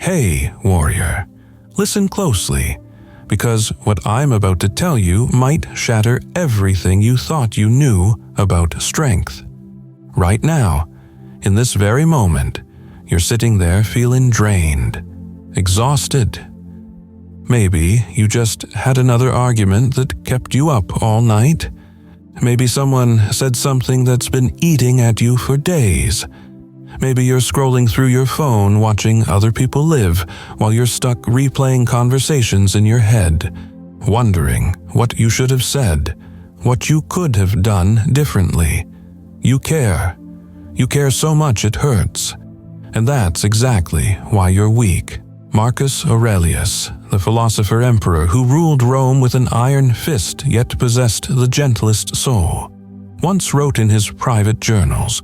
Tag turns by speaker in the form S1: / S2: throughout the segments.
S1: Hey, warrior, listen closely, because what I'm about to tell you might shatter everything you thought you knew about strength. Right now, in this very moment, you're sitting there feeling drained, exhausted. Maybe you just had another argument that kept you up all night. Maybe someone said something that's been eating at you for days. Maybe you're scrolling through your phone watching other people live while you're stuck replaying conversations in your head, wondering what you should have said, what you could have done differently. You care. You care so much it hurts. And that's exactly why you're weak. Marcus Aurelius, the philosopher emperor who ruled Rome with an iron fist yet possessed the gentlest soul, once wrote in his private journals,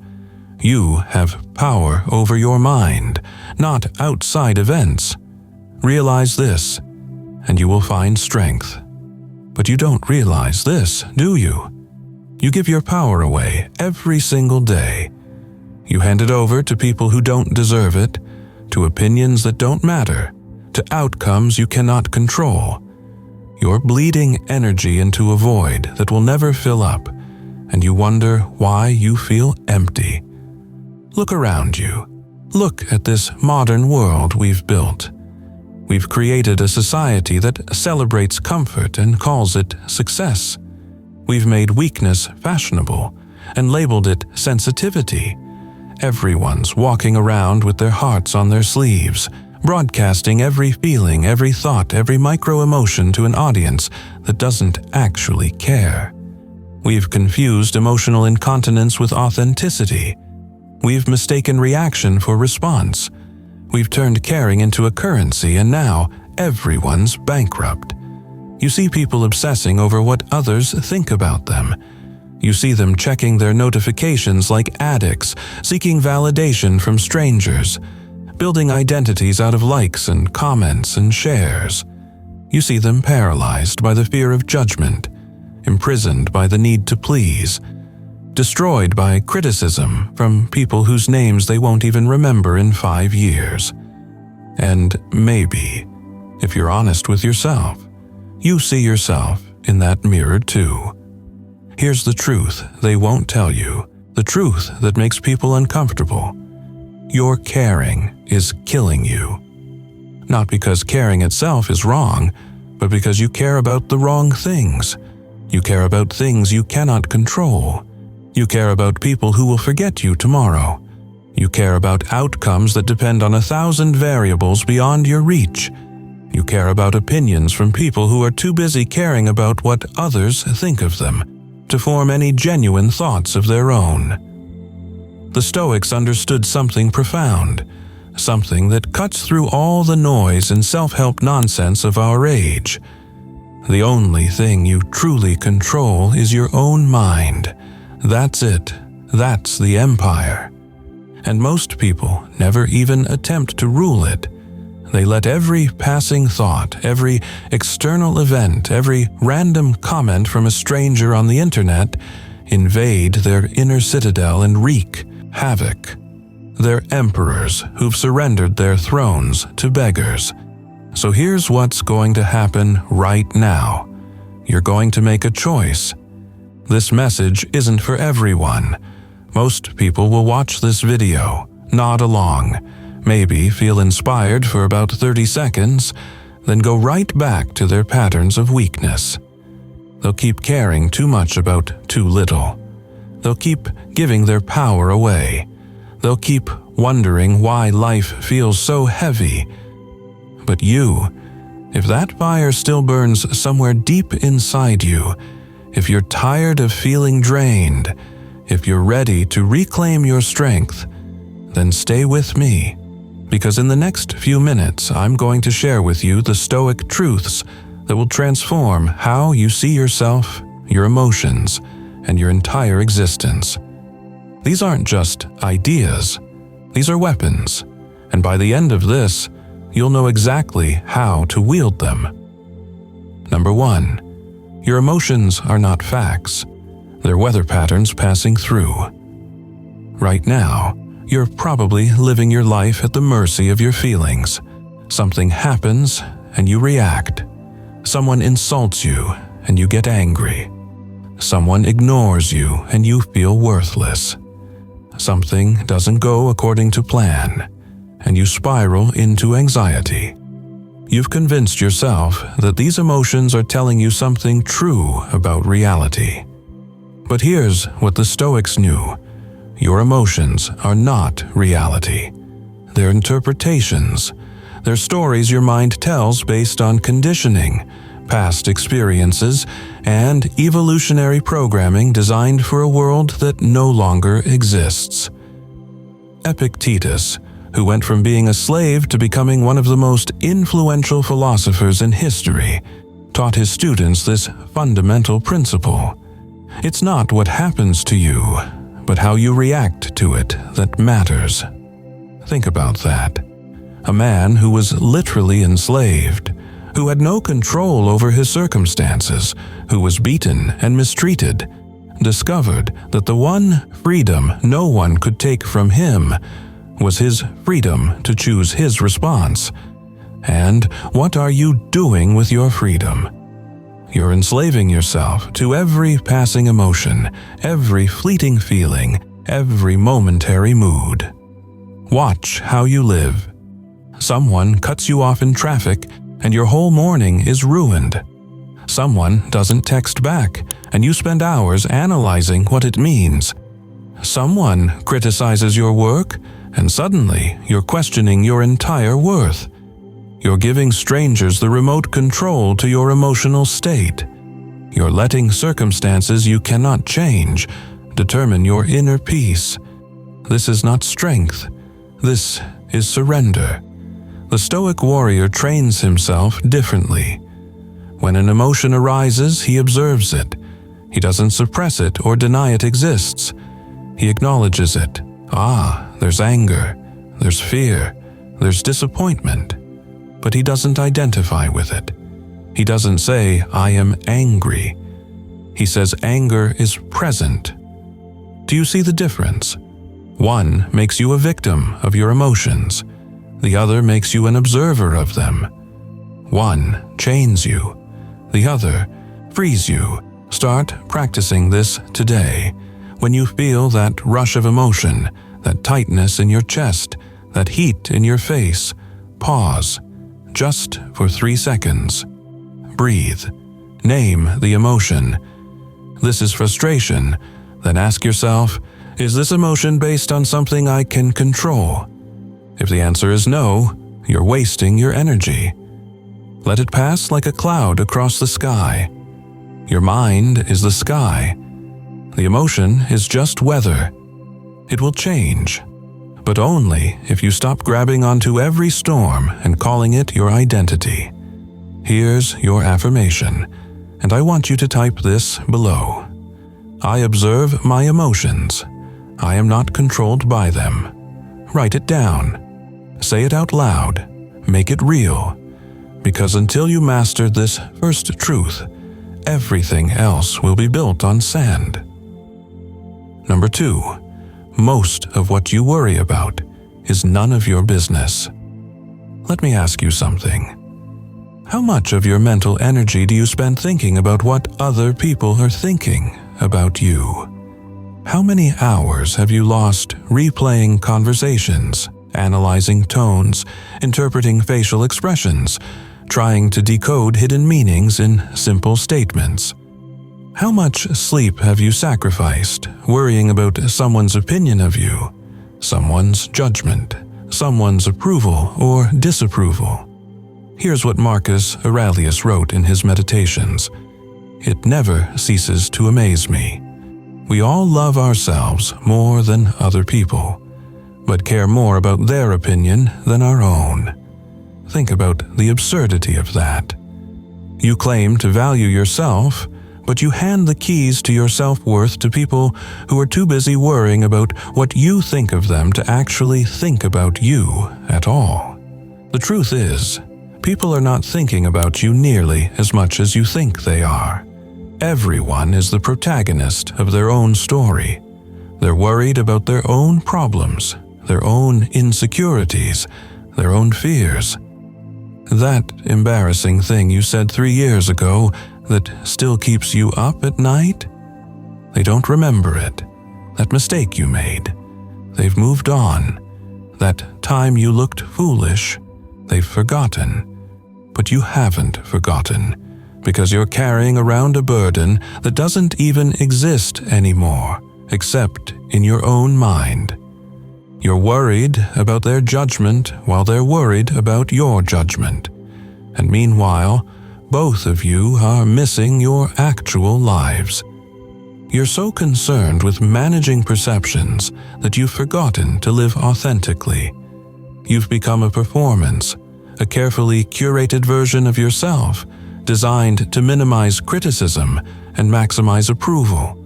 S1: "You have power over your mind, not outside events. Realize this, and you will find strength." But you don't realize this, do you? You give your power away every single day. You hand it over to people who don't deserve it, to opinions that don't matter, to outcomes you cannot control. You're bleeding energy into a void that will never fill up, and you wonder why you feel empty. Look around you. Look at this modern world we've built. We've created a society that celebrates comfort and calls it success. We've made weakness fashionable and labeled it sensitivity. Everyone's walking around with their hearts on their sleeves, broadcasting every feeling, every thought, every micro-emotion to an audience that doesn't actually care. We've confused emotional incontinence with authenticity. We've mistaken reaction for response. We've turned caring into a currency, and now everyone's bankrupt. You see people obsessing over what others think about them. You see them checking their notifications like addicts, seeking validation from strangers, building identities out of likes and comments and shares. You see them paralyzed by the fear of judgment, imprisoned by the need to please, destroyed by criticism from people whose names they won't even remember in 5 years. And maybe, if you're honest with yourself, you see yourself in that mirror too. Here's the truth they won't tell you, the truth that makes people uncomfortable. Your caring is killing you. Not because caring itself is wrong, but because you care about the wrong things. You care about things you cannot control. You care about people who will forget you tomorrow. You care about outcomes that depend on 1,000 variables beyond your reach. You care about opinions from people who are too busy caring about what others think of them to form any genuine thoughts of their own. The Stoics understood something profound, something that cuts through all the noise and self-help nonsense of our age. The only thing you truly control is your own mind. That's it. That's the empire. And most people never even attempt to rule it. They let every passing thought, every external event, every random comment from a stranger on the internet invade their inner citadel and wreak havoc. They're emperors who've surrendered their thrones to beggars. So here's what's going to happen right now. You're going to make a choice. This message isn't for everyone. Most people will watch this video, nod along, maybe feel inspired for about 30 seconds, then go right back to their patterns of weakness. They'll keep caring too much about too little. They'll keep giving their power away. They'll keep wondering why life feels so heavy. But you, if that fire still burns somewhere deep inside you, if you're tired of feeling drained, if you're ready to reclaim your strength, then stay with me. Because in the next few minutes, I'm going to share with you the Stoic truths that will transform how you see yourself, your emotions, and your entire existence. These aren't just ideas. These are weapons. And by the end of this, you'll know exactly how to wield them. Number 1, your emotions are not facts. They're weather patterns passing through. Right now, you're probably living your life at the mercy of your feelings. Something happens and you react. Someone insults you and you get angry. Someone ignores you and you feel worthless. Something doesn't go according to plan, and you spiral into anxiety. You've convinced yourself that these emotions are telling you something true about reality. But here's what the Stoics knew. Your emotions are not reality. They're interpretations. They're stories your mind tells based on conditioning, past experiences, and evolutionary programming designed for a world that no longer exists. Epictetus, who went from being a slave to becoming one of the most influential philosophers in history, taught his students this fundamental principle. It's not what happens to you, but how you react to it that matters. Think about that. A man who was literally enslaved, who had no control over his circumstances, who was beaten and mistreated, discovered that the one freedom no one could take from him was his freedom to choose his response. And what are you doing with your freedom? You're enslaving yourself to every passing emotion, every fleeting feeling, every momentary mood. Watch how you live. Someone cuts you off in traffic, and your whole morning is ruined. Someone doesn't text back, and you spend hours analyzing what it means. Someone criticizes your work, and suddenly you're questioning your entire worth. You're giving strangers the remote control to your emotional state. You're letting circumstances you cannot change determine your inner peace. This is not strength. This is surrender. The Stoic warrior trains himself differently. When an emotion arises, he observes it. He doesn't suppress it or deny it exists. He acknowledges it. There's anger, there's fear, there's disappointment. But he doesn't identify with it. He doesn't say, I am angry. He says anger is present. Do you see the difference? One makes you a victim of your emotions. The other makes you an observer of them. One chains you. The other frees you. Start practicing this today. When you feel that rush of emotion, that tightness in your chest, that heat in your face, pause, just for 3 seconds. Breathe. Name the emotion. This is frustration. Then ask yourself, is this emotion based on something I can control? If the answer is no, you're wasting your energy. Let it pass like a cloud across the sky. Your mind is the sky. The emotion is just weather. It will change, but only if you stop grabbing onto every storm and calling it your identity. Here's your affirmation, and I want you to type this below. I observe my emotions. I am not controlled by them. Write it down. Say it out loud. Make it real. Because until you master this first truth, everything else will be built on sand. Number 2, most of what you worry about is none of your business. Let me ask you something. How much of your mental energy do you spend thinking about what other people are thinking about you? How many hours have you lost replaying conversations, analyzing tones, interpreting facial expressions, trying to decode hidden meanings in simple statements? How much sleep have you sacrificed worrying about someone's opinion of you, someone's judgment, someone's approval or disapproval? Here's what Marcus Aurelius wrote in his Meditations. It never ceases to amaze me. We all love ourselves more than other people, but care more about their opinion than our own. Think about the absurdity of that. You claim to value yourself, but you hand the keys to your self-worth to people who are too busy worrying about what you think of them to actually think about you at all. The truth is, people are not thinking about you nearly as much as you think they are. Everyone is the protagonist of their own story. They're worried about their own problems, their own insecurities, their own fears. That embarrassing thing you said 3 years ago that still keeps you up at night? They don't remember it. That mistake you made. They've moved on. That time you looked foolish. They've forgotten. But you haven't forgotten, because you're carrying around a burden that doesn't even exist anymore, except in your own mind. You're worried about their judgment while they're worried about your judgment. And meanwhile, both of you are missing your actual lives. You're so concerned with managing perceptions that you've forgotten to live authentically. You've become a performance, a carefully curated version of yourself, designed to minimize criticism and maximize approval.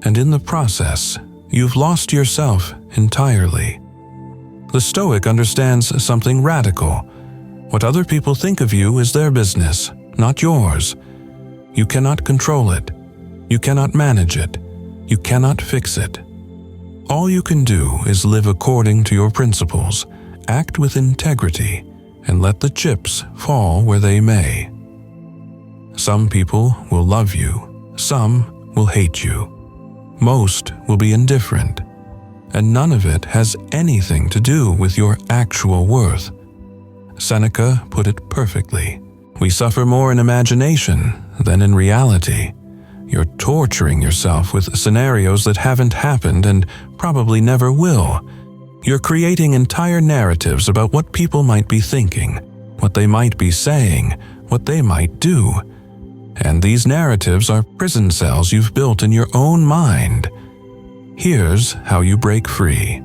S1: And in the process, you've lost yourself entirely. The Stoic understands something radical. What other people think of you is their business, not yours. You cannot control it. You cannot manage it. You cannot fix it. All you can do is live according to your principles, act with integrity, and let the chips fall where they may. Some people will love you, some will hate you. Most will be indifferent, and none of it has anything to do with your actual worth. Seneca put it perfectly. We suffer more in imagination than in reality. You're torturing yourself with scenarios that haven't happened and probably never will. You're creating entire narratives about what people might be thinking, what they might be saying, what they might do. And these narratives are prison cells you've built in your own mind. Here's how you break free.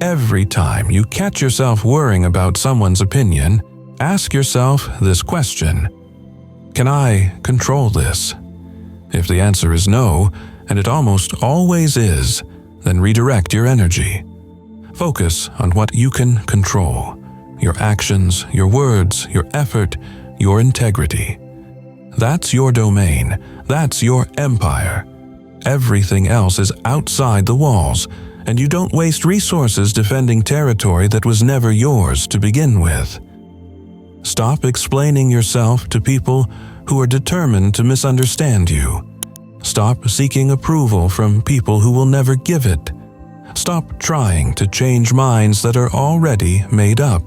S1: Every time you catch yourself worrying about someone's opinion, ask yourself this question: can I control this? If the answer is no, and it almost always is, then redirect your energy. Focus on what you can control: your actions, your words, your effort, your integrity. That's your domain. That's your empire. Everything else is outside the walls, and you don't waste resources defending territory that was never yours to begin with. Stop explaining yourself to people who are determined to misunderstand you. Stop seeking approval from people who will never give it. Stop trying to change minds that are already made up.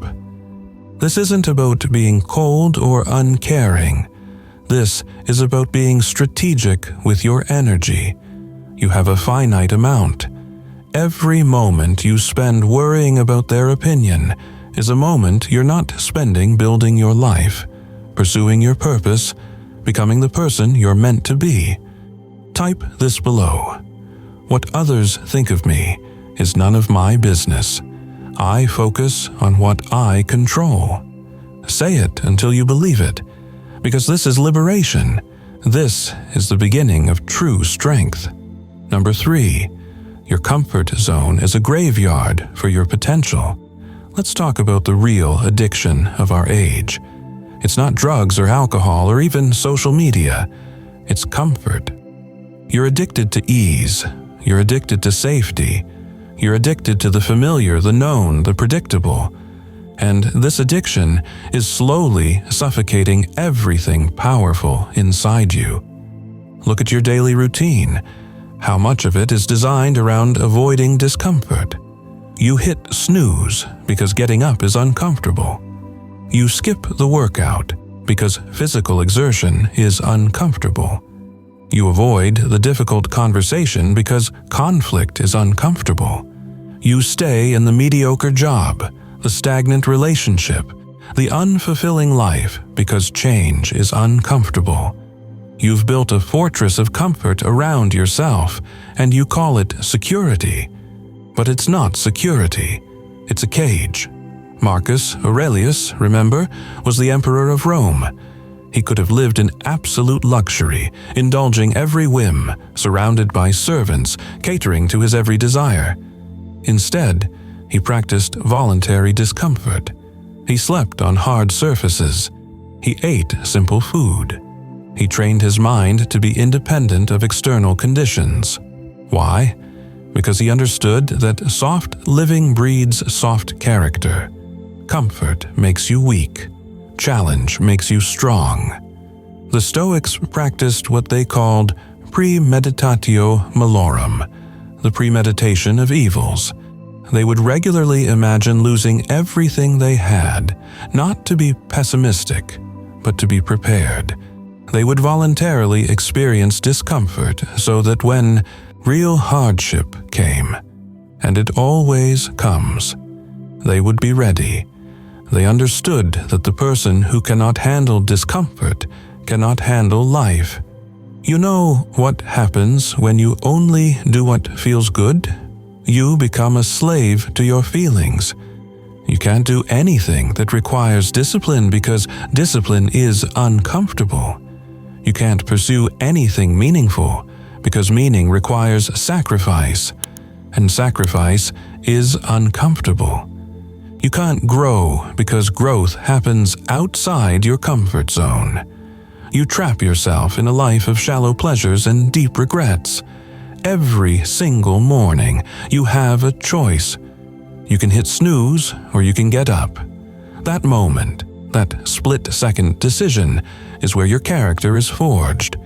S1: This isn't about being cold or uncaring. This is about being strategic with your energy. You have a finite amount. Every moment you spend worrying about their opinion is a moment you're not spending building your life, pursuing your purpose, becoming the person you're meant to be. Type this below: what others think of me is none of my business. I focus on what I control. Say it until you believe it, because this is liberation. This is the beginning of true strength. Number 3, your comfort zone is a graveyard for your potential. Let's talk about the real addiction of our age. It's not drugs or alcohol or even social media. It's comfort. You're addicted to ease. You're addicted to safety. You're addicted to the familiar, the known, the predictable. And this addiction is slowly suffocating everything powerful inside you. Look at your daily routine. How much of it is designed around avoiding discomfort? You hit snooze because getting up is uncomfortable. You skip the workout because physical exertion is uncomfortable. You avoid the difficult conversation because conflict is uncomfortable. You stay in the mediocre job, the stagnant relationship, the unfulfilling life because change is uncomfortable. You've built a fortress of comfort around yourself, and you call it security. But it's not security. It's a cage. Marcus Aurelius, remember, was the emperor of Rome. He could have lived in absolute luxury, indulging every whim, surrounded by servants, catering to his every desire. Instead, he practiced voluntary discomfort. He slept on hard surfaces. He ate simple food. He trained his mind to be independent of external conditions. Why? Because he understood that soft living breeds soft character. Comfort makes you weak. Challenge makes you strong. The Stoics practiced what they called premeditatio malorum, the premeditation of evils. They would regularly imagine losing everything they had, not to be pessimistic, but to be prepared. They would voluntarily experience discomfort so that when real hardship came, and it always comes, they would be ready. They understood that the person who cannot handle discomfort cannot handle life. You know what happens when you only do what feels good? You become a slave to your feelings. You can't do anything that requires discipline because discipline is uncomfortable. You can't pursue anything meaningful because meaning requires sacrifice, and sacrifice is uncomfortable. You can't grow because growth happens outside your comfort zone. You trap yourself in a life of shallow pleasures and deep regrets. Every single morning, you have a choice. You can hit snooze or you can get up. That moment, that split-second decision, is where your character is forged.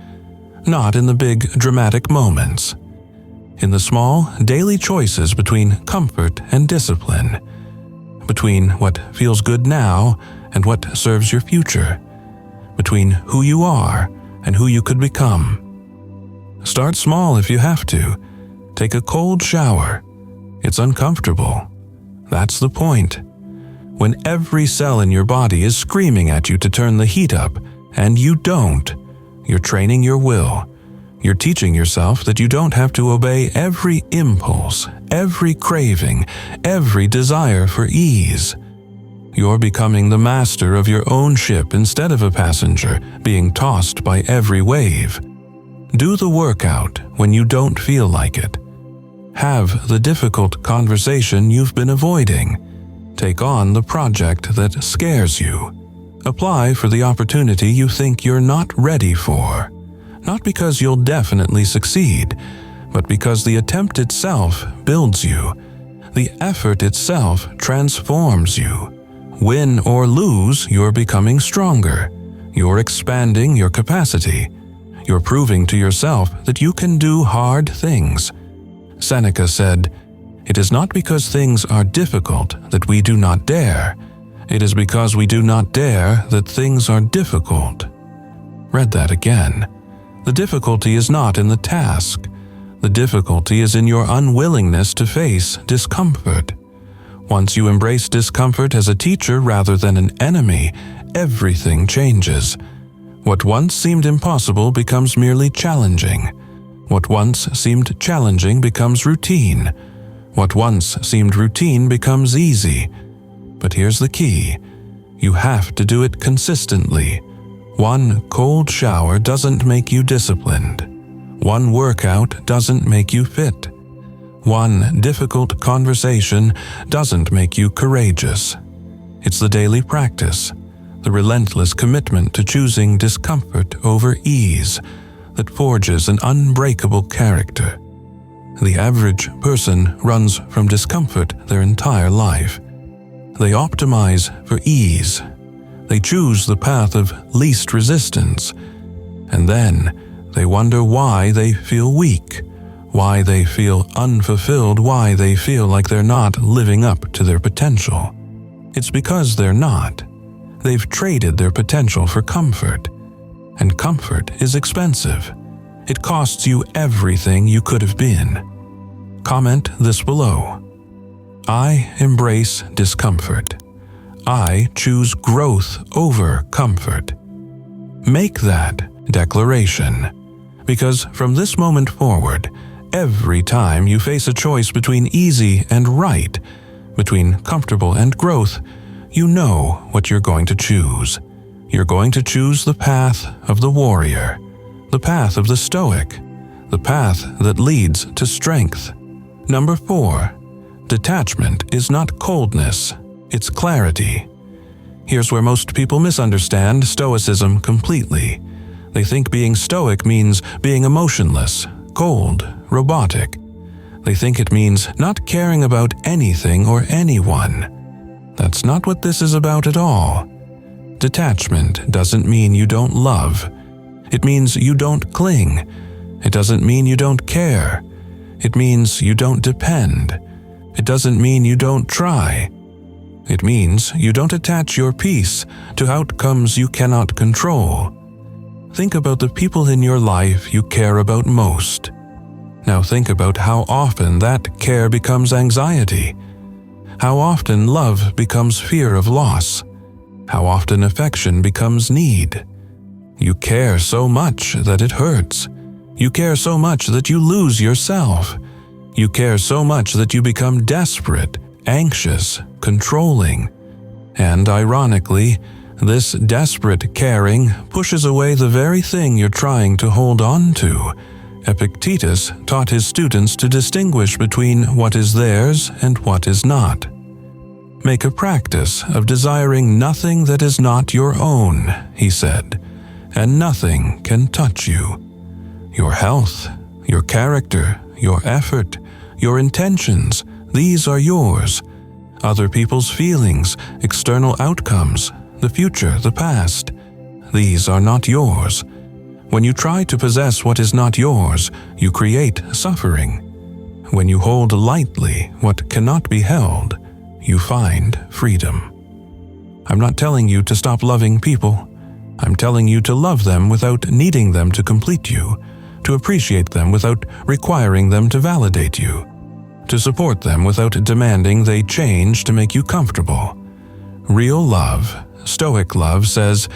S1: Not in the big, dramatic moments. In the small, daily choices between comfort and discipline. Between what feels good now and what serves your future. Between who you are and who you could become. Start small if you have to. Take a cold shower. It's uncomfortable. That's the point. When every cell in your body is screaming at you to turn the heat up, and you don't, you're training your will. You're teaching yourself that you don't have to obey every impulse, every craving, every desire for ease. You're becoming the master of your own ship instead of a passenger being tossed by every wave. Do the workout when you don't feel like it. Have the difficult conversation you've been avoiding. Take on the project that scares you. Apply for the opportunity you think you're not ready for. Not because you'll definitely succeed, but because the attempt itself builds you. The effort itself transforms you. Win or lose, you're becoming stronger. You're expanding your capacity. You're proving to yourself that you can do hard things. Seneca said, "It is not because things are difficult that we do not dare. It is because we do not dare that things are difficult." Read that again. The difficulty is not in the task. The difficulty is in your unwillingness to face discomfort. Once you embrace discomfort as a teacher rather than an enemy, everything changes. What once seemed impossible becomes merely challenging. What once seemed challenging becomes routine. What once seemed routine becomes easy. But here's the key. You have to do it consistently. One cold shower doesn't make you disciplined. One workout doesn't make you fit. One difficult conversation doesn't make you courageous. It's the daily practice, the relentless commitment to choosing discomfort over ease, that forges an unbreakable character. The average person runs from discomfort their entire life. They optimize for ease. They choose the path of least resistance. And then they wonder why they feel weak, why they feel unfulfilled, why they feel like they're not living up to their potential. It's because they're not. They've traded their potential for comfort. And comfort is expensive. It costs you everything you could have been. Comment this below. I embrace discomfort. I choose growth over comfort. Make that declaration. Because from this moment forward, every time you face a choice between easy and right, between comfortable and growth, you know what you're going to choose. You're going to choose the path of the warrior, the path of the Stoic, the path that leads to strength. Number 4. Detachment is not coldness, it's clarity. Here's where most people misunderstand Stoicism completely. They think being Stoic means being emotionless, cold, robotic. They think it means not caring about anything or anyone. That's not what this is about at all. Detachment doesn't mean you don't love. It means you don't cling. It doesn't mean you don't care. It means you don't depend. It doesn't mean you don't try. It means you don't attach your peace to outcomes you cannot control. Think about the people in your life you care about most. Now think about how often that care becomes anxiety. How often love becomes fear of loss. How often affection becomes need. You care so much that it hurts. You care so much that you lose yourself. You care so much that you become desperate, anxious, controlling. And ironically, this desperate caring pushes away the very thing you're trying to hold on to. Epictetus taught his students to distinguish between what is theirs and what is not. Make a practice of desiring nothing that is not your own, he said, and nothing can touch you. Your health, your character, your effort, your intentions, these are yours. Other people's feelings, external outcomes, the future, the past, these are not yours. When you try to possess what is not yours, you create suffering. When you hold lightly what cannot be held, you find freedom. I'm not telling you to stop loving people. I'm telling you to love them without needing them to complete you, to appreciate them without requiring them to validate you, to support them without demanding they change to make you comfortable. Real love, Stoic love, says,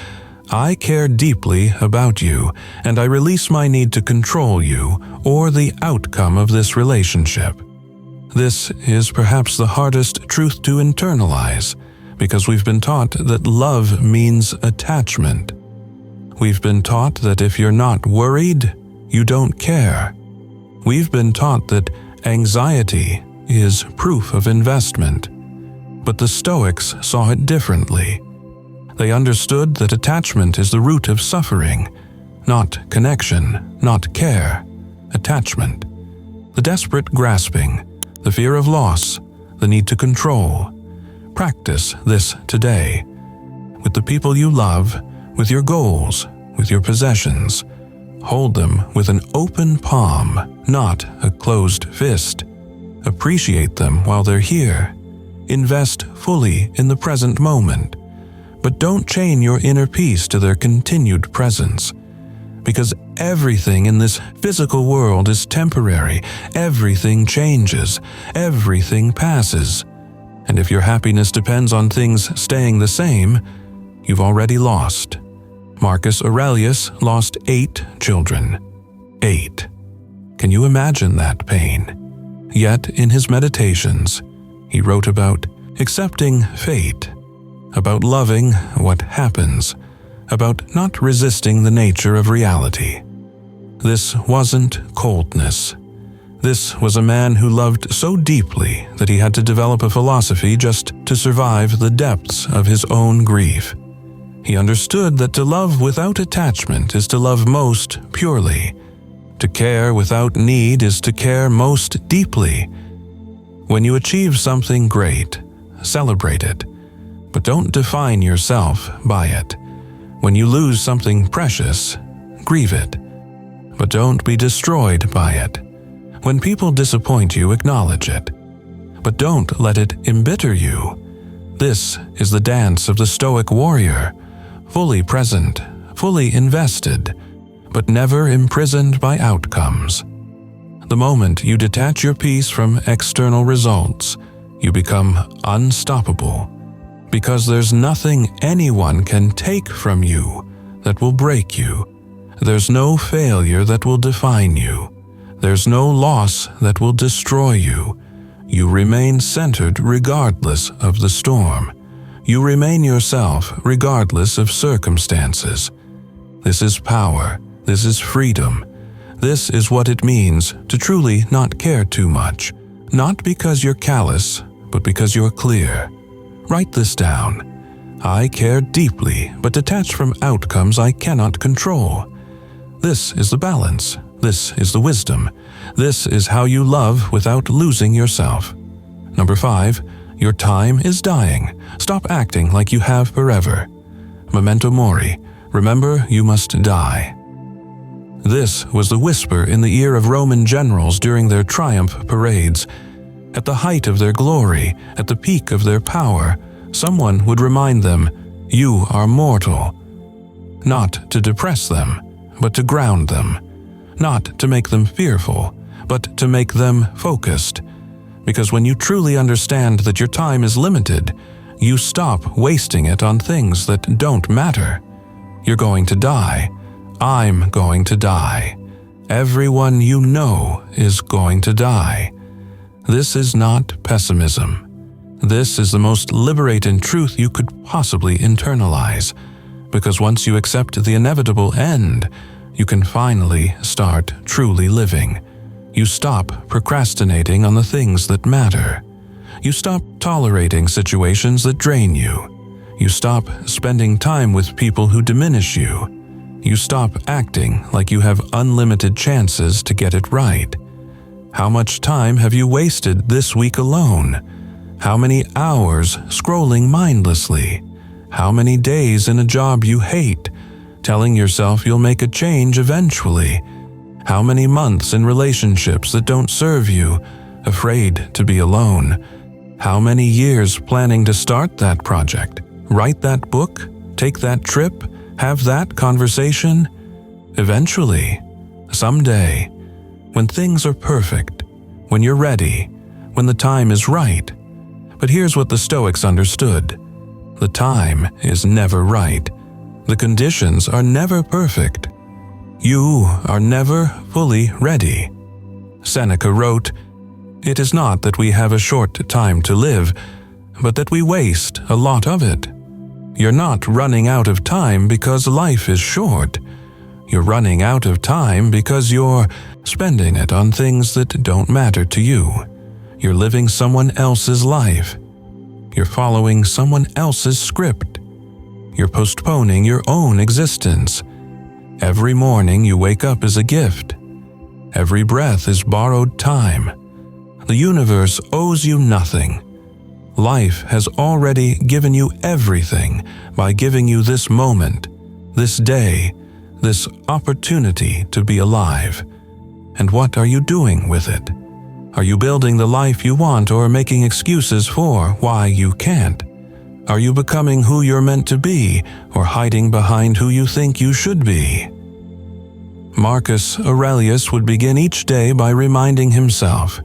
S1: I care deeply about you, and I release my need to control you or the outcome of this relationship. This is perhaps the hardest truth to internalize, because we've been taught that love means attachment. We've been taught that if you're not worried, you don't care. We've been taught that anxiety is proof of investment. But the Stoics saw it differently. They understood that attachment is the root of suffering, not connection, not care, attachment. The desperate grasping, the fear of loss, the need to control. Practice this today. With the people you love, with your goals, with your possessions. Hold them with an open palm, not a closed fist. Appreciate them while they're here. Invest fully in the present moment. But don't chain your inner peace to their continued presence. Because everything in this physical world is temporary, everything changes, everything passes. And if your happiness depends on things staying the same, you've already lost. Marcus Aurelius lost 8 children. 8. Can you imagine that pain? Yet in his meditations, he wrote about accepting fate, about loving what happens, about not resisting the nature of reality. This wasn't coldness. This was a man who loved so deeply that he had to develop a philosophy just to survive the depths of his own grief. He understood that to love without attachment is to love most purely. To care without need is to care most deeply. When you achieve something great, celebrate it, but don't define yourself by it. When you lose something precious, grieve it, but don't be destroyed by it. When people disappoint you, acknowledge it, but don't let it embitter you. This is the dance of the Stoic warrior, fully present, fully invested, but never imprisoned by outcomes. The moment you detach your peace from external results, you become unstoppable, because there's nothing anyone can take from you that will break you. There's no failure that will define you. There's no loss that will destroy you. You remain centered regardless of the storm. You remain yourself regardless of circumstances. This is power. This is freedom. This is what it means to truly not care too much, not because you're callous, but because you're clear. Write this down. I care deeply, but detach from outcomes I cannot control. This is the balance. This is the wisdom. This is how you love without losing yourself. Number 5, Your time is dying. Stop acting like you have forever. Memento mori. Remember, you must die. This was the whisper in the ear of Roman generals during their triumph parades. At the height of their glory, at the peak of their power, someone would remind them, "You are mortal." Not to depress them, but to ground them. Not to make them fearful, but to make them focused. Because when you truly understand that your time is limited, you stop wasting it on things that don't matter. You're going to die. I'm going to die. Everyone you know is going to die. This is not pessimism. This is the most liberating truth you could possibly internalize, because once you accept the inevitable end, you can finally start truly living. You stop procrastinating on the things that matter. You stop tolerating situations that drain you. You stop spending time with people who diminish you. You stop acting like you have unlimited chances to get it right. How much time have you wasted this week alone? How many hours scrolling mindlessly? How many days in a job you hate, telling yourself you'll make a change eventually? How many months in relationships that don't serve you, afraid to be alone? How many years planning to start that project, write that book, take that trip, have that conversation? Eventually, someday, when things are perfect, when you're ready, when the time is right. But here's what the Stoics understood. The time is never right. The conditions are never perfect. You are never fully ready. Seneca wrote, "It is not that we have a short time to live, but that we waste a lot of it." You're not running out of time because life is short. You're running out of time because you're spending it on things that don't matter to you. You're living someone else's life. You're following someone else's script. You're postponing your own existence. Every morning you wake up is a gift. Every breath is borrowed time. The universe owes you nothing. Life has already given you everything by giving you this moment, this day, this opportunity to be alive. And what are you doing with it? Are you building the life you want or making excuses for why you can't? Are you becoming who you're meant to be or hiding behind who you think you should be? Marcus Aurelius would begin each day by reminding himself,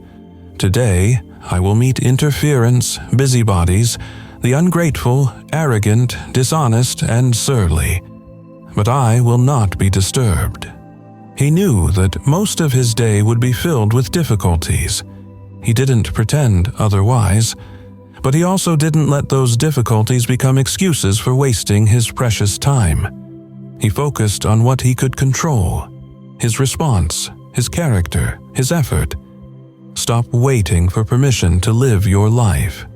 S1: "Today, I will meet interference, busybodies, the ungrateful, arrogant, dishonest, and surly. But I will not be disturbed." He knew that most of his day would be filled with difficulties. He didn't pretend otherwise, but he also didn't let those difficulties become excuses for wasting his precious time. He focused on what he could control: his response, his character, his effort. Stop waiting for permission to live your life.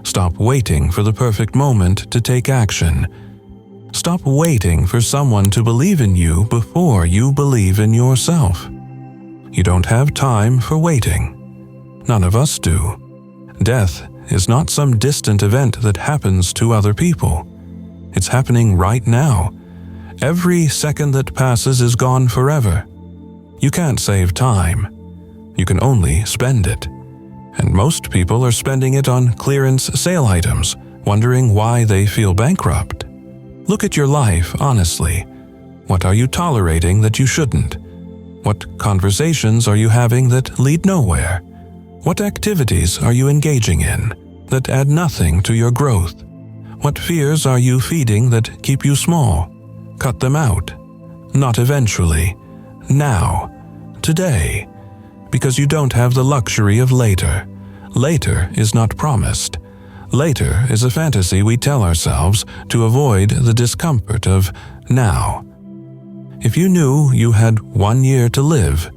S1: Stop waiting for the perfect moment to take action. Stop waiting for someone to believe in you before you believe in yourself. You don't have time for waiting. None of us do. Death is not some distant event that happens to other people. It's happening right now. Every second that passes is gone forever. You can't save time. You can only spend it. And most people are spending it on clearance sale items, wondering why they feel bankrupt. Look at your life honestly. What are you tolerating that you shouldn't? What conversations are you having that lead nowhere? What activities are you engaging in that add nothing to your growth? What fears are you feeding that keep you small? Cut them out. Not eventually. Now. Today. Because you don't have the luxury of later. Later is not promised. Later is a fantasy we tell ourselves to avoid the discomfort of now. If you knew you had 1 year to live,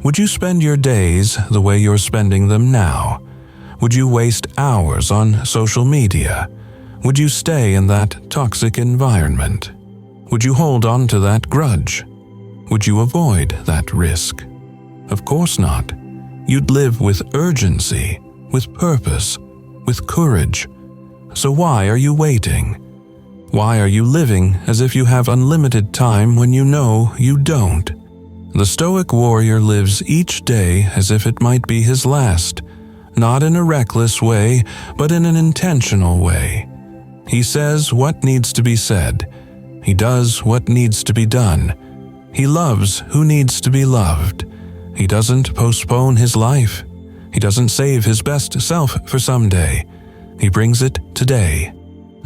S1: would you spend your days the way you're spending them now? Would you waste hours on social media? Would you stay in that toxic environment? Would you hold on to that grudge? Would you avoid that risk? Of course not. You'd live with urgency, with purpose, with courage. So why are you waiting? Why are you living as if you have unlimited time when you know you don't? The Stoic warrior lives each day as if it might be his last, not in a reckless way, but in an intentional way. He says what needs to be said. He does what needs to be done. He loves who needs to be loved. He doesn't postpone his life. He doesn't save his best self for someday. He brings it today,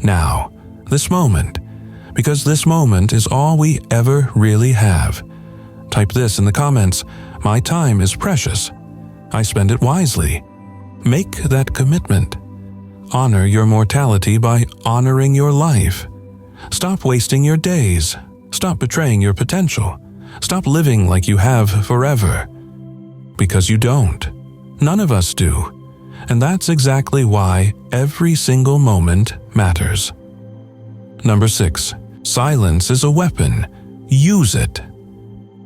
S1: now, this moment, because this moment is all we ever really have. Type this in the comments: my time is precious. I spend it wisely. Make that commitment. Honor your mortality by honoring your life. Stop wasting your days. Stop betraying your potential. Stop living like you have forever. Because you don't. None of us do. And that's exactly why every single moment matters. Number 6. Silence is a weapon. Use it.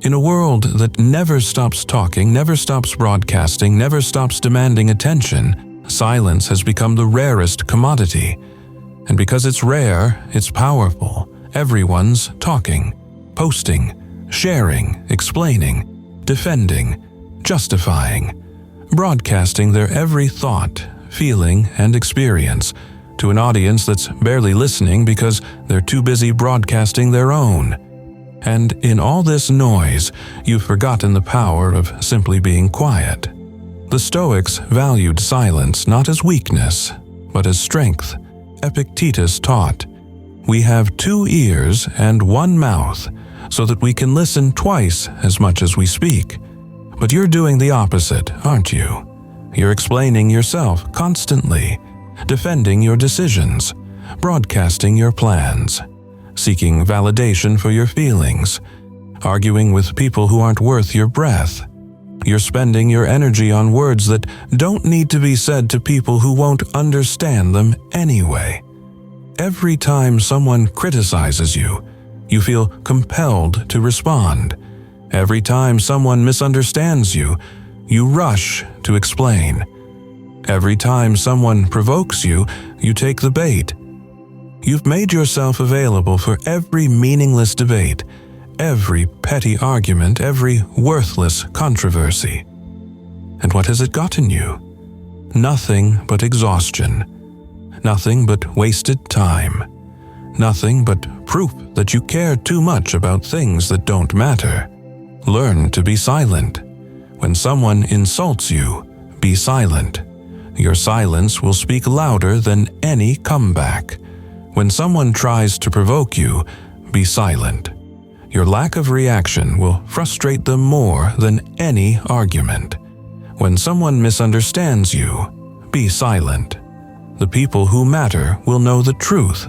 S1: In a world that never stops talking, never stops broadcasting, never stops demanding attention, silence has become the rarest commodity. And because it's rare, it's powerful. Everyone's talking, posting, sharing, explaining, defending, justifying, broadcasting their every thought, feeling, and experience to an audience that's barely listening because they're too busy broadcasting their own. And in all this noise, you've forgotten the power of simply being quiet. The Stoics valued silence not as weakness, but as strength. Epictetus taught, "We have 2 ears and 1 mouth, so that we can listen twice as much as we speak." But you're doing the opposite, aren't you? You're explaining yourself constantly, defending your decisions, broadcasting your plans, seeking validation for your feelings, arguing with people who aren't worth your breath. You're spending your energy on words that don't need to be said to people who won't understand them anyway. Every time someone criticizes you, you feel compelled to respond. Every time someone misunderstands you, you rush to explain. Every time someone provokes you, you take the bait. You've made yourself available for every meaningless debate, every petty argument, every worthless controversy. And what has it gotten you? Nothing but exhaustion. Nothing but wasted time. Nothing but proof that you care too much about things that don't matter. Learn to be silent. When someone insults you, be silent. Your silence will speak louder than any comeback. When someone tries to provoke you, be silent. Your lack of reaction will frustrate them more than any argument. When someone misunderstands you, be silent. The people who matter will know the truth.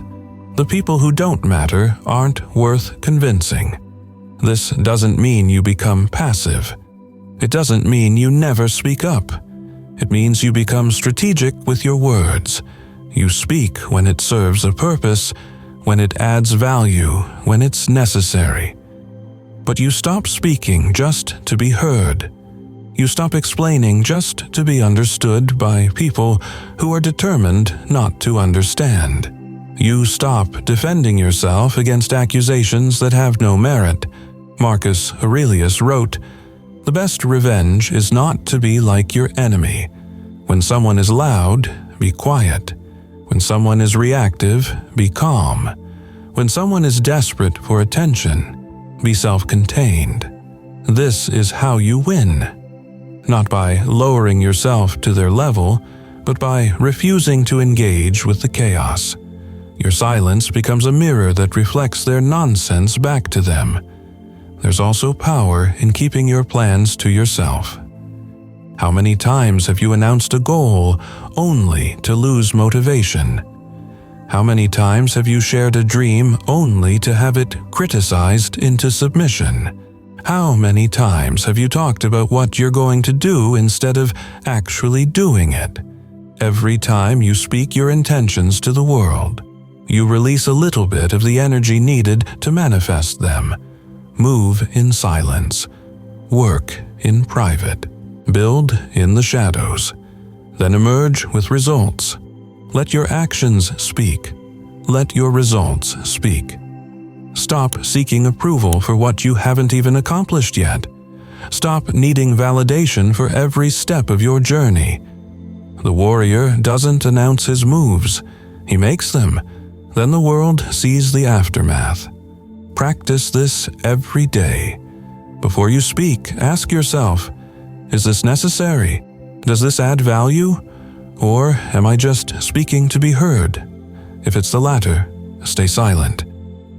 S1: The people who don't matter aren't worth convincing. This doesn't mean you become passive. It doesn't mean you never speak up. It means you become strategic with your words. You speak when it serves a purpose, when it adds value, when it's necessary. But you stop speaking just to be heard. You stop explaining just to be understood by people who are determined not to understand. You stop defending yourself against accusations that have no merit. Marcus Aurelius wrote, "The best revenge is not to be like your enemy. When someone is loud, be quiet. When someone is reactive, be calm. When someone is desperate for attention, be self-contained. This is how you win. Not by lowering yourself to their level, but by refusing to engage with the chaos. Your silence becomes a mirror that reflects their nonsense back to them. There's also power in keeping your plans to yourself. How many times have you announced a goal only to lose motivation? How many times have you shared a dream only to have it criticized into submission? How many times have you talked about what you're going to do instead of actually doing it? Every time you speak your intentions to the world, you release a little bit of the energy needed to manifest them. Move in silence. Work in private. Build in the shadows. Then emerge with results. Let your actions speak. Let your results speak. Stop seeking approval for what you haven't even accomplished yet. Stop needing validation for every step of your journey. The warrior doesn't announce his moves. He makes them. Then the world sees the aftermath. Practice this every day. Before you speak, ask yourself, is this necessary? Does this add value? Or am I just speaking to be heard? If it's the latter, stay silent.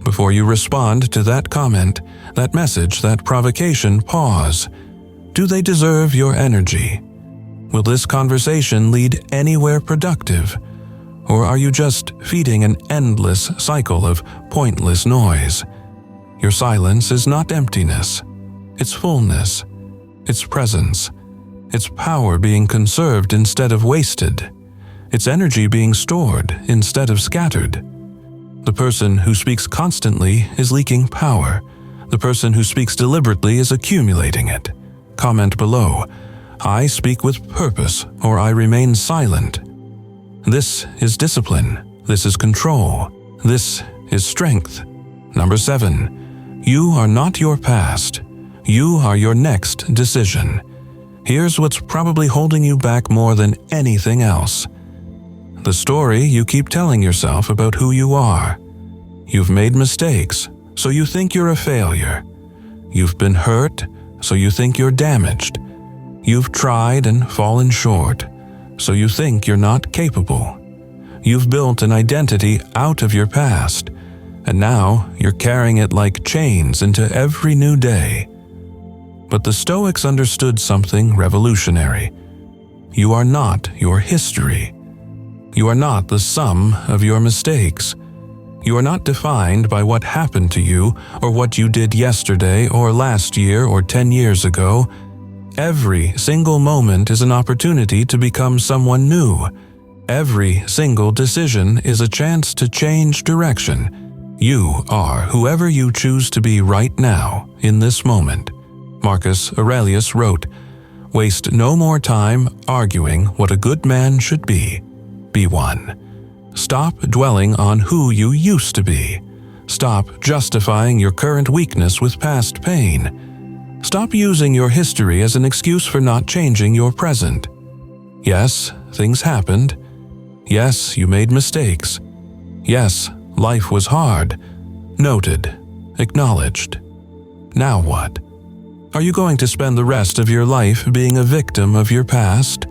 S1: Before you respond to that comment, that message, that provocation, pause. Do they deserve your energy? Will this conversation lead anywhere productive? Or are you just feeding an endless cycle of pointless noise? Your silence is not emptiness. It's fullness. It's presence. It's power being conserved instead of wasted. It's energy being stored instead of scattered. The person who speaks constantly is leaking power. The person who speaks deliberately is accumulating it. Comment below, I speak with purpose, or I remain silent. This is discipline. This is control. This is strength. Number 7, you are not your past. You are your next decision. Here's what's probably holding you back more than anything else. The story you keep telling yourself about who you are. You've made mistakes, so you think you're a failure. You've been hurt, so you think you're damaged. You've tried and fallen short, so you think you're not capable. You've built an identity out of your past, and now you're carrying it like chains into every new day. But the Stoics understood something revolutionary. You are not your history. You are not the sum of your mistakes. You are not defined by what happened to you or what you did yesterday or last year or 10 years ago. Every single moment is an opportunity to become someone new. Every single decision is a chance to change direction. You are whoever you choose to be right now, in this moment. Marcus Aurelius wrote, "Waste no more time arguing what a good man should be. Be one. Stop dwelling on who you used to be. Stop justifying your current weakness with past pain. Stop using your history as an excuse for not changing your present. Yes, things happened. Yes, you made mistakes. Yes, life was hard. Noted. Acknowledged. Now what? Are you going to spend the rest of your life being a victim of your past?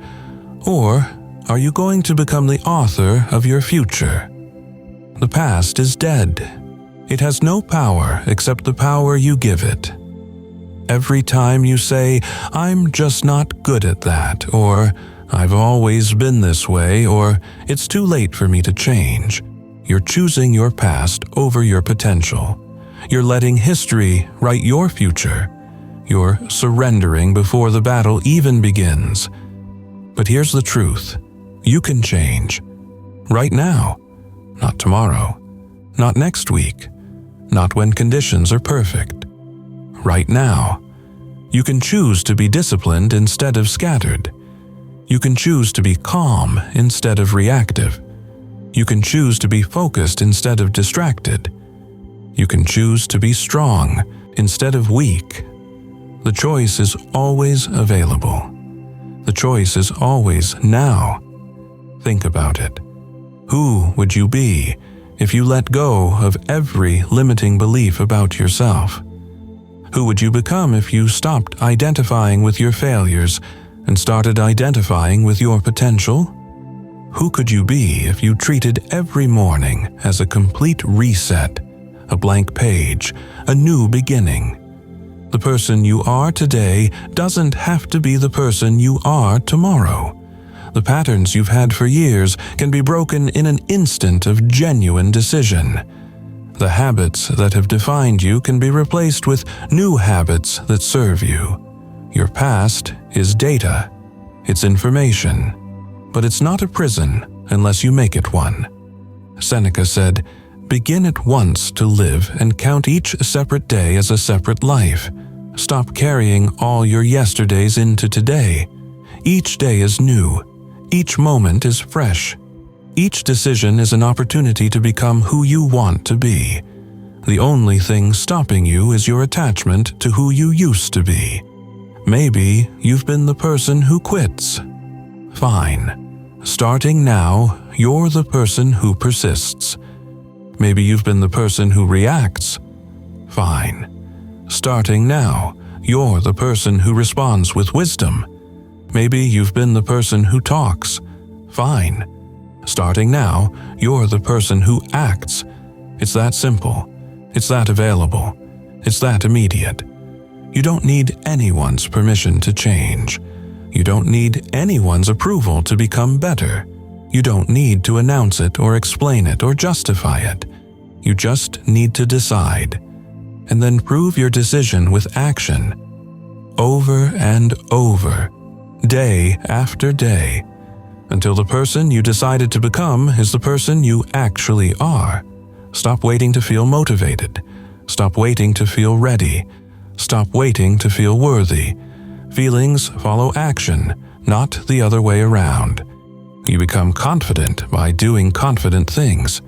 S1: Or are you going to become the author of your future? The past is dead. It has no power except the power you give it. Every time you say, I'm just not good at that, or I've always been this way, or it's too late for me to change, you're choosing your past over your potential. You're letting history write your future. You're surrendering before the battle even begins. But here's the truth. You can change. Right now. Not tomorrow. Not next week. Not when conditions are perfect. Right now. You can choose to be disciplined instead of scattered. You can choose to be calm instead of reactive. You can choose to be focused instead of distracted. You can choose to be strong instead of weak. The choice is always available. The choice is always now. Think about it. Who would you be if you let go of every limiting belief about yourself? Who would you become if you stopped identifying with your failures and started identifying with your potential? Who could you be if you treated every morning as a complete reset, a blank page, a new beginning? The person you are today doesn't have to be the person you are tomorrow. The patterns you've had for years can be broken in an instant of genuine decision. The habits that have defined you can be replaced with new habits that serve you. Your past is data. It's information. But it's not a prison unless you make it one. Seneca said, "Begin at once to live and count each separate day as a separate life. Stop carrying all your yesterdays into today. Each day is new. Each moment is fresh. Each decision is an opportunity to become who you want to be. The only thing stopping you is your attachment to who you used to be. Maybe you've been the person who quits. Fine. Starting now, you're the person who persists. Maybe you've been the person who reacts. Fine. Starting now, you're the person who responds with wisdom. Maybe you've been the person who talks. Fine. Starting now, you're the person who acts. It's that simple. It's that available. It's that immediate. You don't need anyone's permission to change. You don't need anyone's approval to become better. You don't need to announce it or explain it or justify it. You just need to decide. And then prove your decision with action. Over and over. Day after day. Until the person you decided to become is the person you actually are. Stop waiting to feel motivated. Stop waiting to feel ready. Stop waiting to feel worthy. Feelings follow action, not the other way around. You become confident by doing confident things.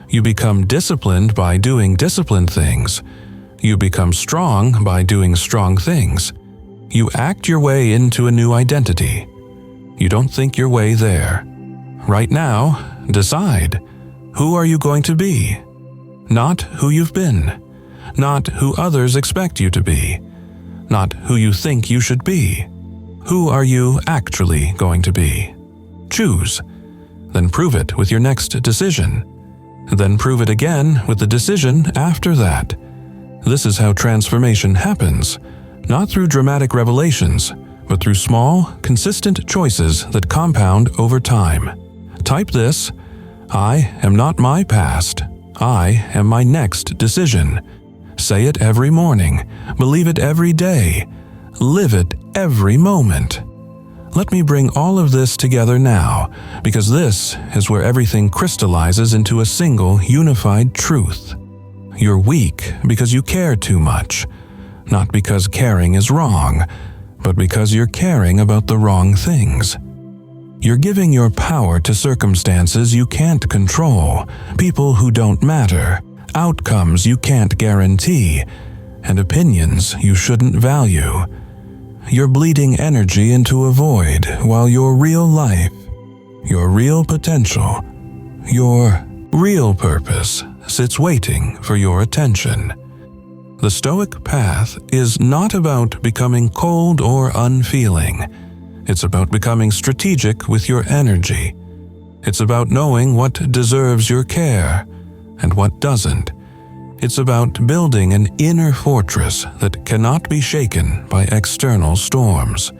S1: You become disciplined by doing disciplined things. You become strong by doing strong things. You act your way into a new identity. You don't think your way there. Right now, decide. Who are you going to be? Not who you've been. Not who others expect you to be. Not who you think you should be. Who are you actually going to be? Choose. Then prove it with your next decision. Then prove it again with the decision after that. This is how transformation happens, not through dramatic revelations, but through small, consistent choices that compound over time. Type this: I am not my past. I am my next decision. Say it every morning. Believe it every day. Live it every moment. Let me bring all of this together now, because this is where everything crystallizes into a single, unified truth. You're weak because you care too much, not because caring is wrong, but because you're caring about the wrong things. You're giving your power to circumstances you can't control, people who don't matter, outcomes you can't guarantee, and opinions you shouldn't value. You're bleeding energy into a void while your real life, your real potential, your real purpose sits waiting for your attention. The Stoic path is not about becoming cold or unfeeling. It's about becoming strategic with your energy. It's about knowing what deserves your care and what doesn't. It's about building an inner fortress that cannot be shaken by external storms.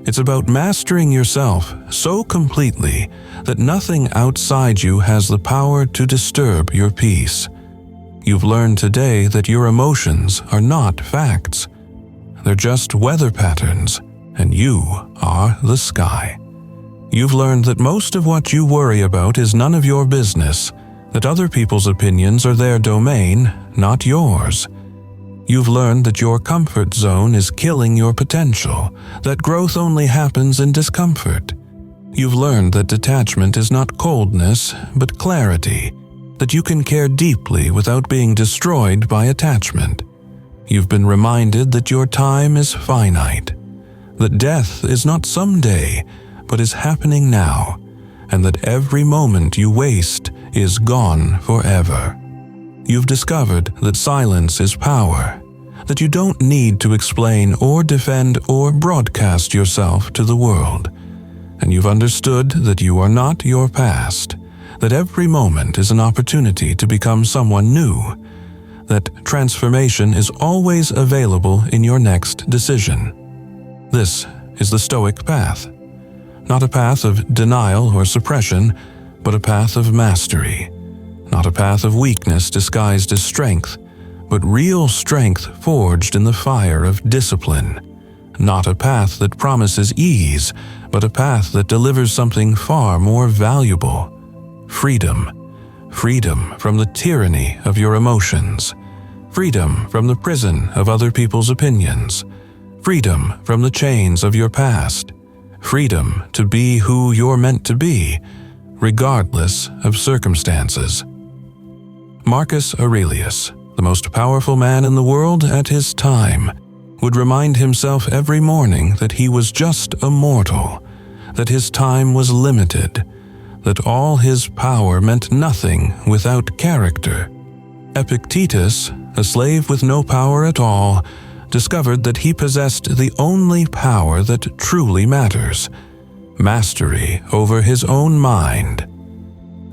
S1: It's about mastering yourself so completely that nothing outside you has the power to disturb your peace. You've learned today that your emotions are not facts. They're just weather patterns, and you are the sky. You've learned that most of what you worry about is none of your business, that other people's opinions are their domain, not yours. You've learned that your comfort zone is killing your potential, that growth only happens in discomfort. You've learned that detachment is not coldness, but clarity, that you can care deeply without being destroyed by attachment. You've been reminded that your time is finite, that death is not someday, but is happening now, and that every moment you waste is gone forever. You've discovered that silence is power, that you don't need to explain or defend or broadcast yourself to the world. And you've understood that you are not your past, that every moment is an opportunity to become someone new, that transformation is always available in your next decision. This is the Stoic path. Not a path of denial or suppression, but a path of mastery. Not a path of weakness disguised as strength, but real strength forged in the fire of discipline. Not a path that promises ease, but a path that delivers something far more valuable. Freedom. Freedom from the tyranny of your emotions. Freedom from the prison of other people's opinions. Freedom from the chains of your past. Freedom to be who you're meant to be. regardless of circumstances. Marcus Aurelius, the most powerful man in the world at his time, would remind himself every morning that he was just a mortal, that his time was limited, that all his power meant nothing without character. Epictetus, a slave with no power at all, discovered that he possessed the only power that truly matters: mastery over his own mind.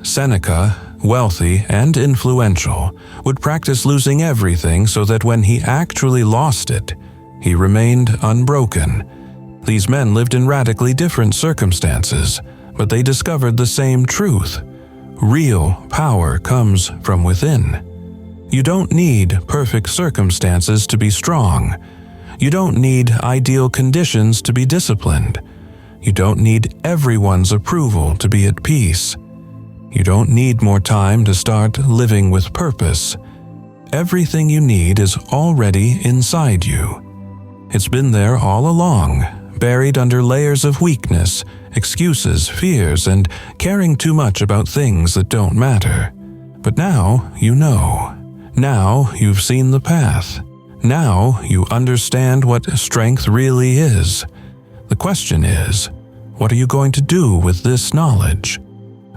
S1: Seneca, wealthy and influential, would practice losing everything so that when he actually lost it, he remained unbroken. These men lived in radically different circumstances, but they discovered the same truth: real power comes from within. You don't need perfect circumstances to be strong. You don't need ideal conditions to be disciplined. You don't need everyone's approval to be at peace. You don't need more time to start living with purpose. Everything you need is already inside you. It's been there all along, buried under layers of weakness, excuses, fears, and caring too much about things that don't matter. But now you know. Now you've seen the path. Now you understand what strength really is. The question is, what are you going to do with this knowledge?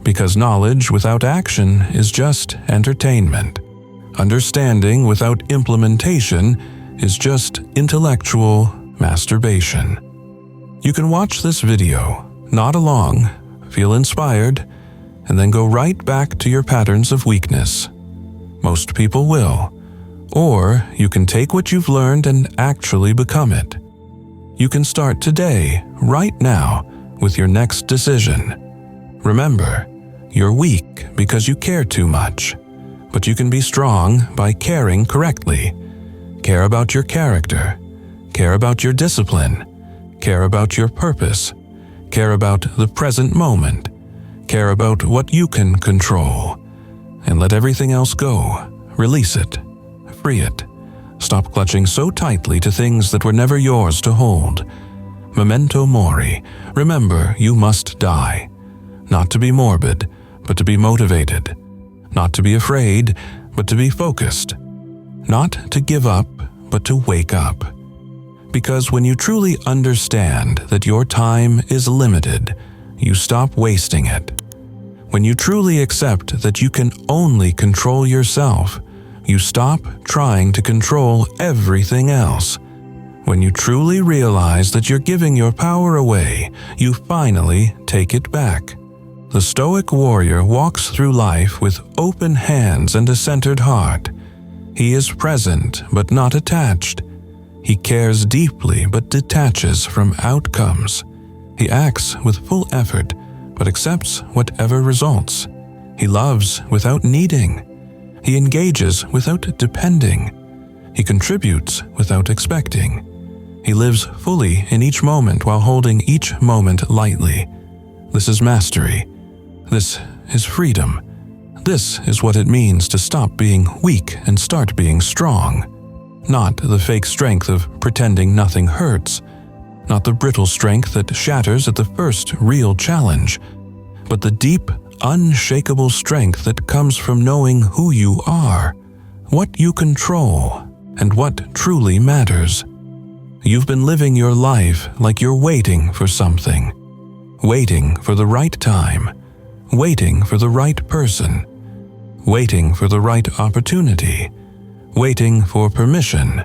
S1: Because knowledge without action is just entertainment. Understanding without implementation is just intellectual masturbation. You can watch this video, nod along, feel inspired, and then go right back to your patterns of weakness. Most people will. Or you can take what you've learned and actually become it. You can start today, right now, with your next decision. Remember, you're weak because you care too much, but you can be strong by caring correctly. Care about your character. Care about your discipline. Care about your purpose. Care about the present moment. Care about what you can control. And let everything else go. Release it. Free it. Stop clutching so tightly to things that were never yours to hold. Memento mori. Remember, you must die. Not to be morbid, but to be motivated. Not to be afraid, but to be focused. Not to give up, but to wake up. Because when you truly understand that your time is limited, you stop wasting it. When you truly accept that you can only control yourself, you stop trying to control everything else. When you truly realize that you're giving your power away, you finally take it back. The Stoic warrior walks through life with open hands and a centered heart. He is present but not attached. He cares deeply but detaches from outcomes. He acts with full effort but accepts whatever results. He loves without needing. He engages without depending. He contributes without expecting. He lives fully in each moment while holding each moment lightly. This is mastery. This is freedom. This is what it means to stop being weak and start being strong. Not the fake strength of pretending nothing hurts. Not the brittle strength that shatters at the first real challenge, but the deep, unshakable strength that comes from knowing who you are, what you control, and what truly matters. You've been living your life like you're waiting for something. Waiting for the right time. Waiting for the right person. Waiting for the right opportunity. Waiting for permission.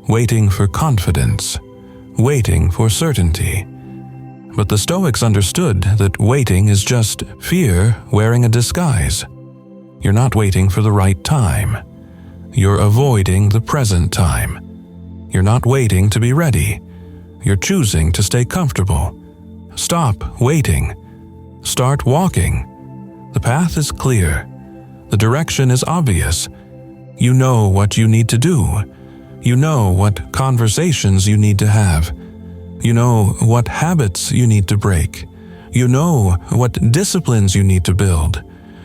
S1: Waiting for confidence. Waiting for certainty. But the Stoics understood that waiting is just fear wearing a disguise. You're not waiting for the right time. You're avoiding the present time. You're not waiting to be ready. You're choosing to stay comfortable. Stop waiting. Start walking. The path is clear. The direction is obvious. You know what you need to do. You know what conversations you need to have. You know what habits you need to break. You know what disciplines you need to build.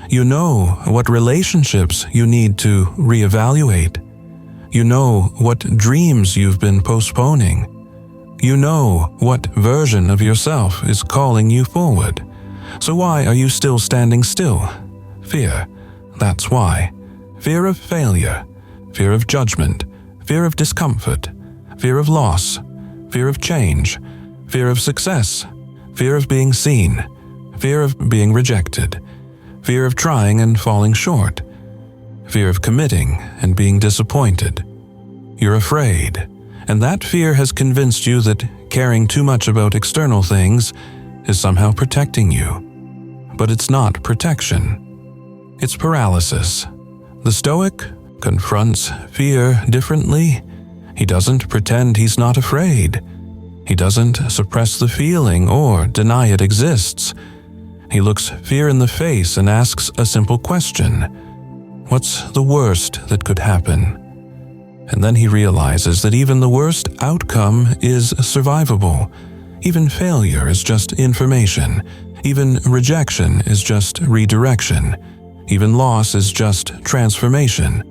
S1: You know what relationships you need to reevaluate. You know what dreams you've been postponing. You know what version of yourself is calling you forward. So why are you still standing still? Fear. That's why. Fear of failure, fear of judgment, fear of discomfort, fear of loss, fear of change, fear of success, fear of being seen, fear of being rejected, fear of trying and falling short, fear of committing and being disappointed. You're afraid, and that fear has convinced you that caring too much about external things is somehow protecting you. But it's not protection. It's paralysis. The Stoic confronts fear differently. He doesn't pretend he's not afraid. He doesn't suppress the feeling or deny it exists. He looks fear in the face and asks a simple question. What's the worst that could happen? And then he realizes that even the worst outcome is survivable. Even failure is just information. Even rejection is just redirection. Even loss is just transformation.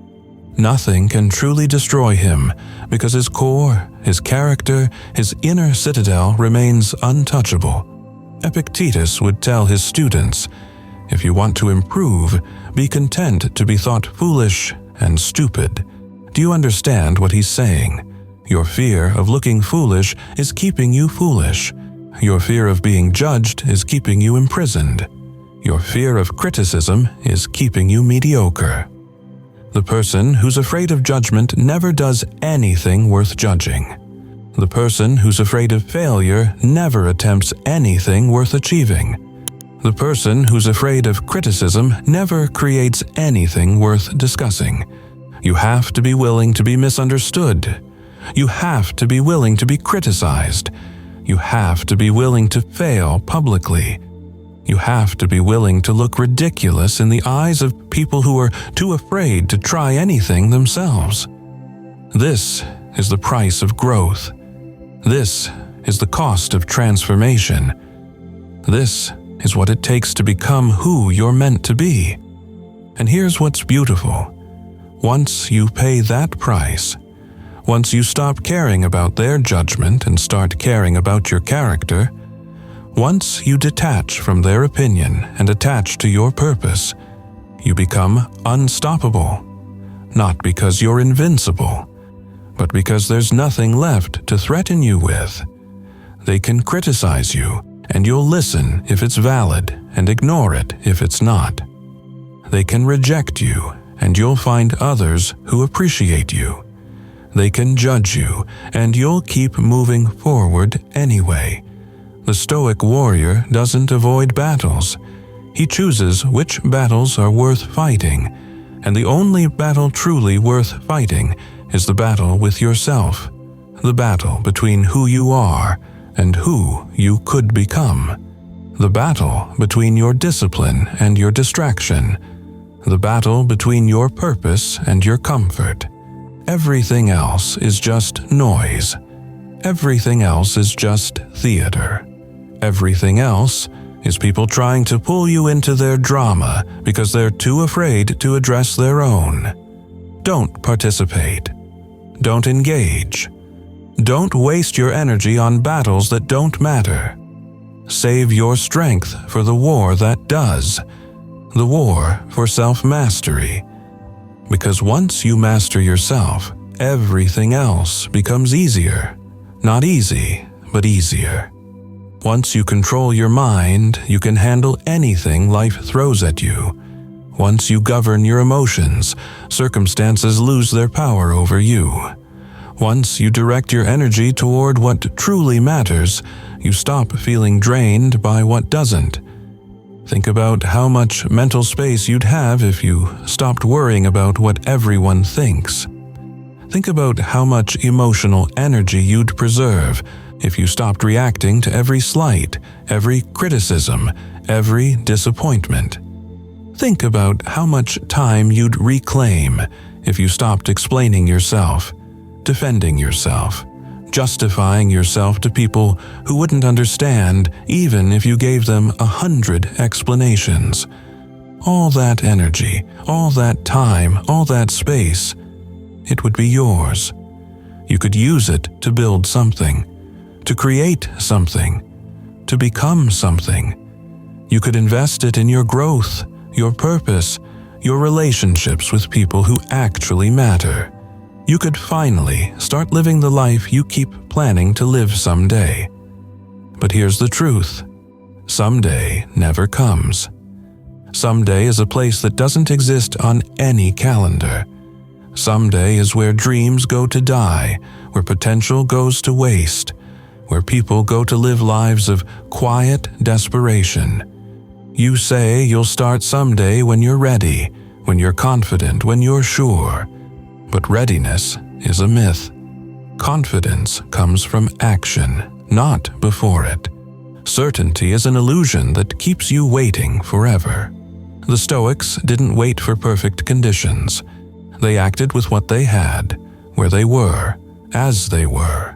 S1: Nothing can truly destroy him because his core, his character, his inner citadel remains untouchable. Epictetus would tell his students, if you want to improve, be content to be thought foolish and stupid. Do you understand what he's saying? Your fear of looking foolish is keeping you foolish. Your fear of being judged is keeping you imprisoned. Your fear of criticism is keeping you mediocre. The person who's afraid of judgment never does anything worth judging. The person who's afraid of failure never attempts anything worth achieving. The person who's afraid of criticism never creates anything worth discussing. You have to be willing to be misunderstood. You have to be willing to be criticized. You have to be willing to fail publicly. You have to be willing to look ridiculous in the eyes of people who are too afraid to try anything themselves. This is the price of growth. This is the cost of transformation. This is what it takes to become who you're meant to be. And here's what's beautiful. Once you pay that price, once you stop caring about their judgment and start caring about your character, once you detach from their opinion and attach to your purpose, you become unstoppable. Not because you're invincible, but because there's nothing left to threaten you with. They can criticize you, and you'll listen if it's valid and ignore it if it's not. They can reject you, and you'll find others who appreciate you. They can judge you, and you'll keep moving forward anyway. The Stoic warrior doesn't avoid battles. He chooses which battles are worth fighting, and the only battle truly worth fighting is the battle with yourself, the battle between who you are and who you could become, the battle between your discipline and your distraction, the battle between your purpose and your comfort. Everything else is just noise. Everything else is just theater. Everything else is people trying to pull you into their drama because they're too afraid to address their own. Don't participate. Don't engage. Don't waste your energy on battles that don't matter. Save your strength for the war that does, the war for self-mastery. Because once you master yourself, everything else becomes easier. Not easy, but easier. Once you control your mind, you can handle anything life throws at you. Once you govern your emotions, circumstances lose their power over you. Once you direct your energy toward what truly matters, you stop feeling drained by what doesn't. Think about how much mental space you'd have if you stopped worrying about what everyone thinks. Think about how much emotional energy you'd preserve if you stopped reacting to every slight, every criticism, every disappointment. Think about how much time you'd reclaim if you stopped explaining yourself, defending yourself, justifying yourself to people who wouldn't understand even if you gave them 100 explanations. All that energy, all that time, all that space, it would be yours. You could use it to build something, to create something, to become something. You could invest it in your growth, your purpose, your relationships with people who actually matter. You could finally start living the life you keep planning to live someday. But here's the truth. Someday never comes. Someday is a place that doesn't exist on any calendar. Someday is where dreams go to die, where potential goes to waste, where people go to live lives of quiet desperation. You say you'll start someday when you're ready, when you're confident, when you're sure. But readiness is a myth. Confidence comes from action, not before it. Certainty is an illusion that keeps you waiting forever. The Stoics didn't wait for perfect conditions. They acted with what they had, where they were, as they were.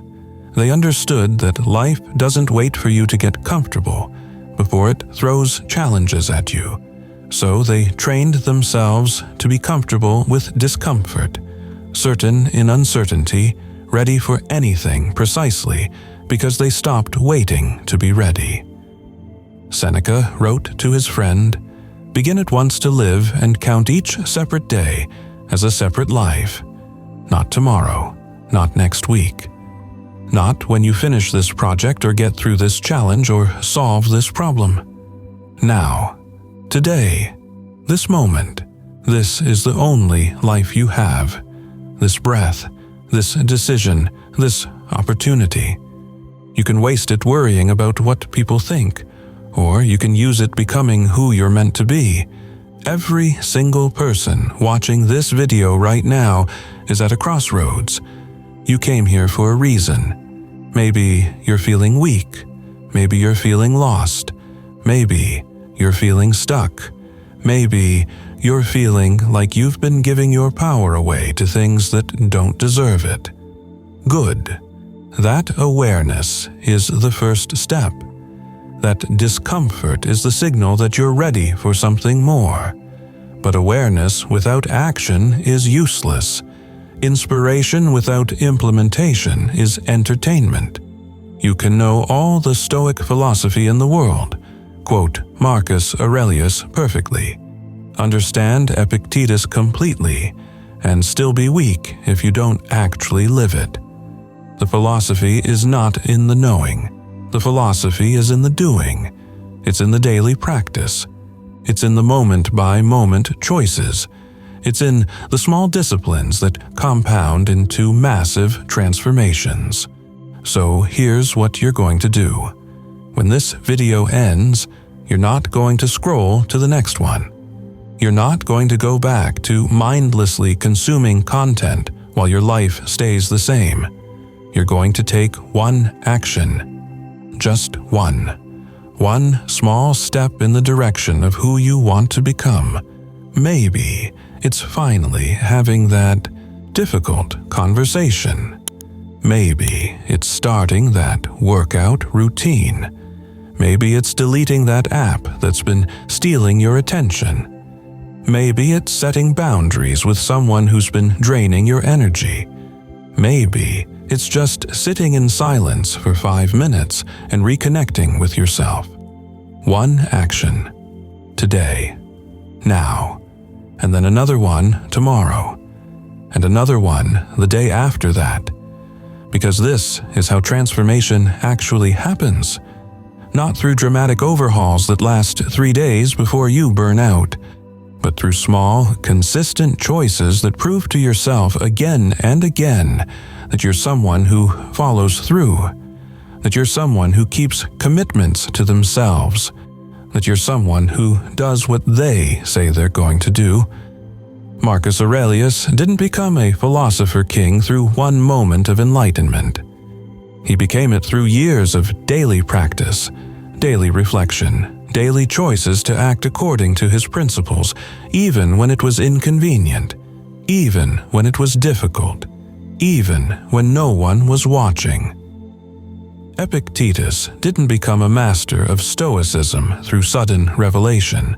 S1: They understood that life doesn't wait for you to get comfortable before it throws challenges at you. So they trained themselves to be comfortable with discomfort, certain in uncertainty, ready for anything precisely because they stopped waiting to be ready. Seneca wrote to his friend, "Begin at once to live and count each separate day as a separate life. Not tomorrow, not next week. Not when you finish this project or get through this challenge or solve this problem. Now, today, this moment, this is the only life you have. This breath, this decision, this opportunity. You can waste it worrying about what people think, or you can use it becoming who you're meant to be. Every single person watching this video right now is at a crossroads. You came here for a reason. Maybe you're feeling weak. Maybe you're feeling lost. Maybe you're feeling stuck. Maybe you're feeling like you've been giving your power away to things that don't deserve it. Good. That awareness is the first step. That discomfort is the signal that you're ready for something more. But awareness without action is useless. Inspiration without implementation is entertainment. You can know all the Stoic philosophy in the world, quote Marcus Aurelius perfectly, understand Epictetus completely, and still be weak if you don't actually live it. The philosophy is not in the knowing. The philosophy is in the doing. It's in the daily practice. It's in the moment-by-moment choices. It's in the small disciplines that compound into massive transformations. So here's what you're going to do. When this video ends, you're not going to scroll to the next one. You're not going to go back to mindlessly consuming content while your life stays the same. You're going to take one action. Just one. One small step in the direction of who you want to become. Maybe it's finally having that difficult conversation. Maybe it's starting that workout routine. Maybe it's deleting that app that's been stealing your attention. Maybe it's setting boundaries with someone who's been draining your energy. Maybe it's just sitting in silence for 5 minutes and reconnecting with yourself. One action. Today. Now. And then another one tomorrow. And another one the day after that. Because this is how transformation actually happens. Not through dramatic overhauls that last 3 days before you burn out, but through small, consistent choices that prove to yourself again and again that you're someone who follows through, that you're someone who keeps commitments to themselves, that you're someone who does what they say they're going to do. Marcus Aurelius didn't become a philosopher king through one moment of enlightenment. He became it through years of daily practice, daily reflection, daily choices to act according to his principles, even when it was inconvenient, even when it was difficult, even when no one was watching. Epictetus didn't become a master of Stoicism through sudden revelation.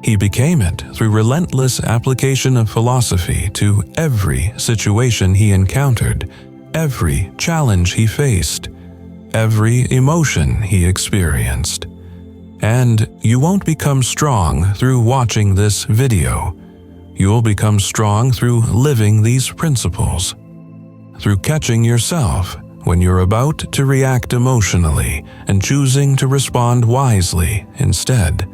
S1: He became it through relentless application of philosophy to every situation he encountered, every challenge he faced, every emotion he experienced. And you won't become strong through watching this video. You'll become strong through living these principles, through catching yourself when you're about to react emotionally and choosing to respond wisely instead,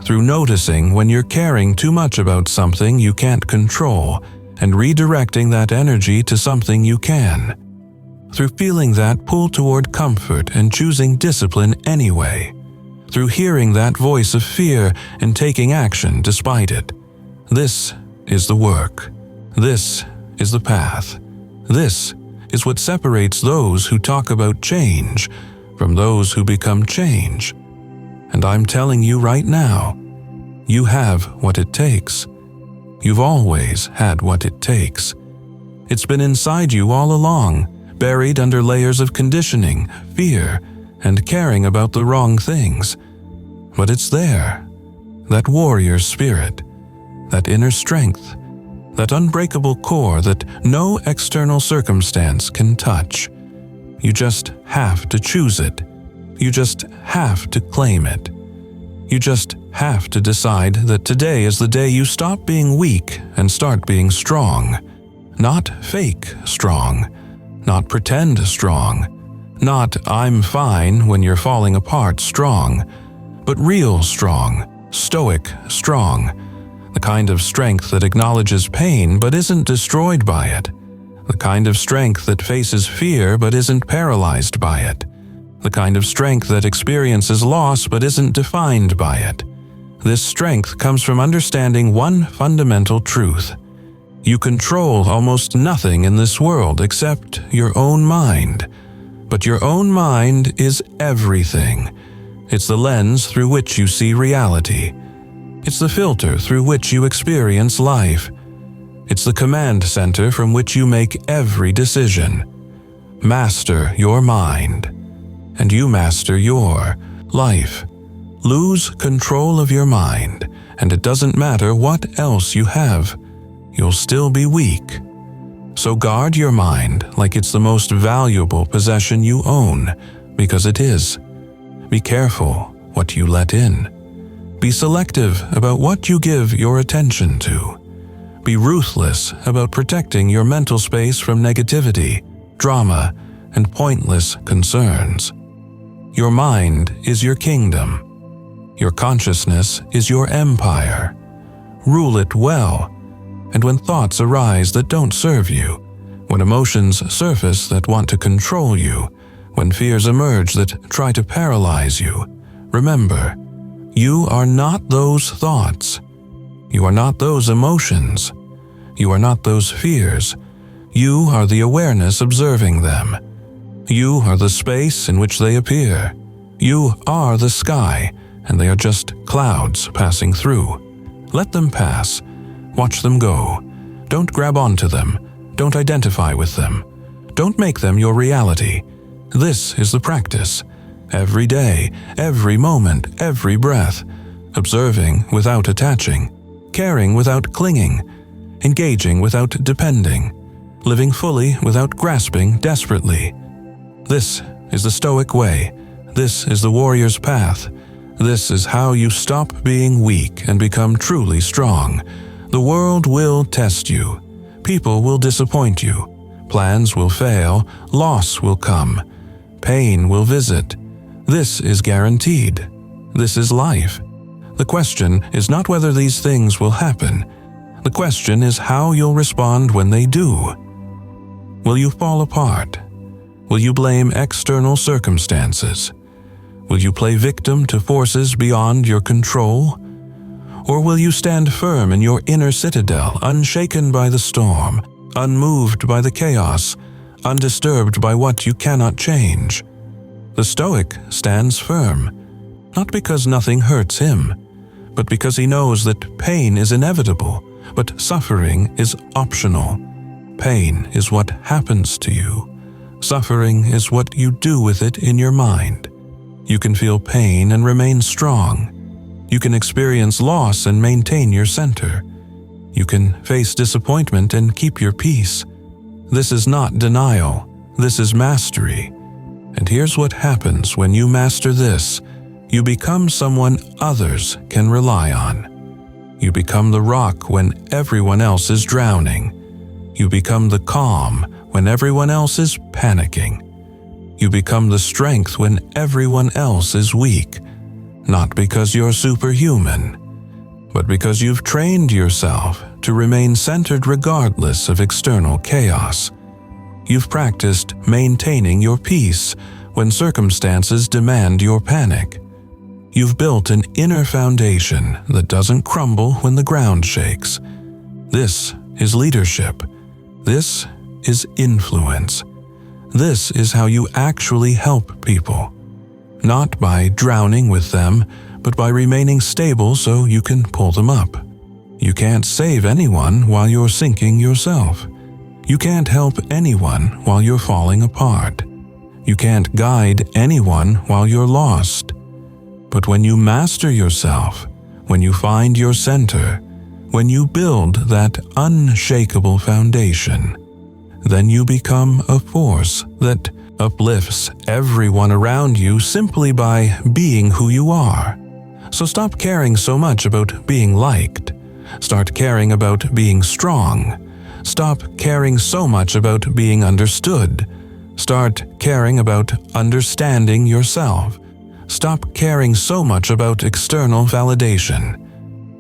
S1: through noticing when you're caring too much about something you can't control and redirecting that energy to something you can, through feeling that pull toward comfort and choosing discipline anyway, through hearing that voice of fear and taking action despite it. This is the work. This is the path. This is what separates those who talk about change from those who become change. And I'm telling you right now, you have what it takes. You've always had what it takes. It's been inside you all along, buried under layers of conditioning, fear, and caring about the wrong things. But it's there, that warrior spirit, that inner strength, that unbreakable core that no external circumstance can touch. You just have to choose it. You just have to claim it. You just have to decide that today is the day you stop being weak and start being strong. Not fake strong, not pretend strong, not I'm fine when you're falling apart strong, but real strong, stoic strong, the kind of strength that acknowledges pain but isn't destroyed by it, the kind of strength that faces fear but isn't paralyzed by it, the kind of strength that experiences loss but isn't defined by it. This strength comes from understanding one fundamental truth. You control almost nothing in this world except your own mind. But your own mind is everything. It's the lens through which you see reality. It's the filter through which you experience life. It's the command center from which you make every decision. Master your mind, and you master your life. Lose control of your mind, and it doesn't matter what else you have. You'll still be weak. So guard your mind like it's the most valuable possession you own, because it is. Be careful what you let in. Be selective about what you give your attention to. Be ruthless about protecting your mental space from negativity, drama, and pointless concerns. Your mind is your kingdom. Your consciousness is your empire. Rule it well. And when thoughts arise that don't serve you, when emotions surface that want to control you, when fears emerge that try to paralyze you, remember, you are not those thoughts. You are not those emotions. You are not those fears. You are the awareness observing them. You are the space in which they appear. You are the sky, and they are just clouds passing through. Let them pass. Watch them go. Don't grab onto them. Don't identify with them. Don't make them your reality. This is the practice. Every day, every moment, every breath. Observing without attaching. Caring without clinging. Engaging without depending. Living fully without grasping desperately. This is the Stoic way. This is the warrior's path. This is how you stop being weak and become truly strong. The world will test you. People will disappoint you. Plans will fail. Loss will come. Pain will visit. This is guaranteed. This is life. The question is not whether these things will happen. The question is how you'll respond when they do. Will you fall apart? Will you blame external circumstances? Will you play victim to forces beyond your control? Or will you stand firm in your inner citadel, unshaken by the storm, unmoved by the chaos, undisturbed by what you cannot change? The Stoic stands firm, not because nothing hurts him, but because he knows that pain is inevitable, but suffering is optional. Pain is what happens to you. Suffering is what you do with it in your mind. You can feel pain and remain strong. You can experience loss and maintain your center. You can face disappointment and keep your peace. This is not denial. This is mastery. And here's what happens when you master this. You become someone others can rely on. You become the rock when everyone else is drowning. You become the calm when everyone else is panicking. You become the strength when everyone else is weak, not because you're superhuman, but because you've trained yourself to remain centered regardless of external chaos. You've practiced maintaining your peace when circumstances demand your panic. You've built an inner foundation that doesn't crumble when the ground shakes. This is leadership. This is influence. This is how you actually help people. Not by drowning with them, but by remaining stable so you can pull them up. You can't save anyone while you're sinking yourself. You can't help anyone while you're falling apart. You can't guide anyone while you're lost. But when you master yourself, when you find your center, when you build that unshakable foundation, then you become a force that uplifts everyone around you simply by being who you are. So stop caring so much about being liked. Start caring about being strong. Stop caring so much about being understood. Start caring about understanding yourself. Stop caring so much about external validation.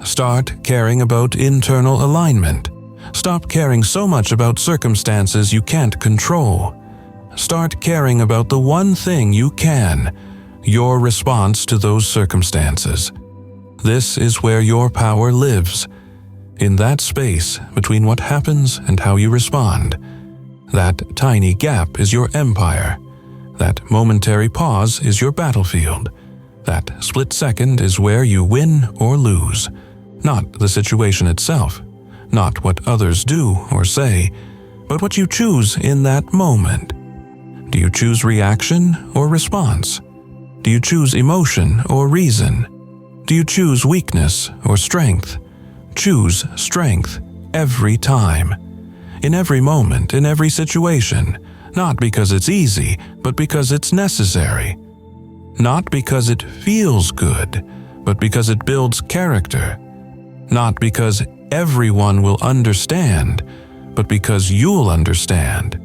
S1: Start caring about internal alignment. Stop caring so much about circumstances you can't control. Start caring about the one thing you can, your response to those circumstances. This is where your power lives, in that space between what happens and how you respond. That tiny gap is your empire. That momentary pause is your battlefield. That split second is where you win or lose. Not the situation itself, not what others do or say, but what you choose in that moment. Do you choose reaction or response? Do you choose emotion or reason? Do you choose weakness or strength? Choose strength every time. In every moment, in every situation. Not because it's easy, but because it's necessary. Not because it feels good, but because it builds character. Not because everyone will understand, but because you'll understand.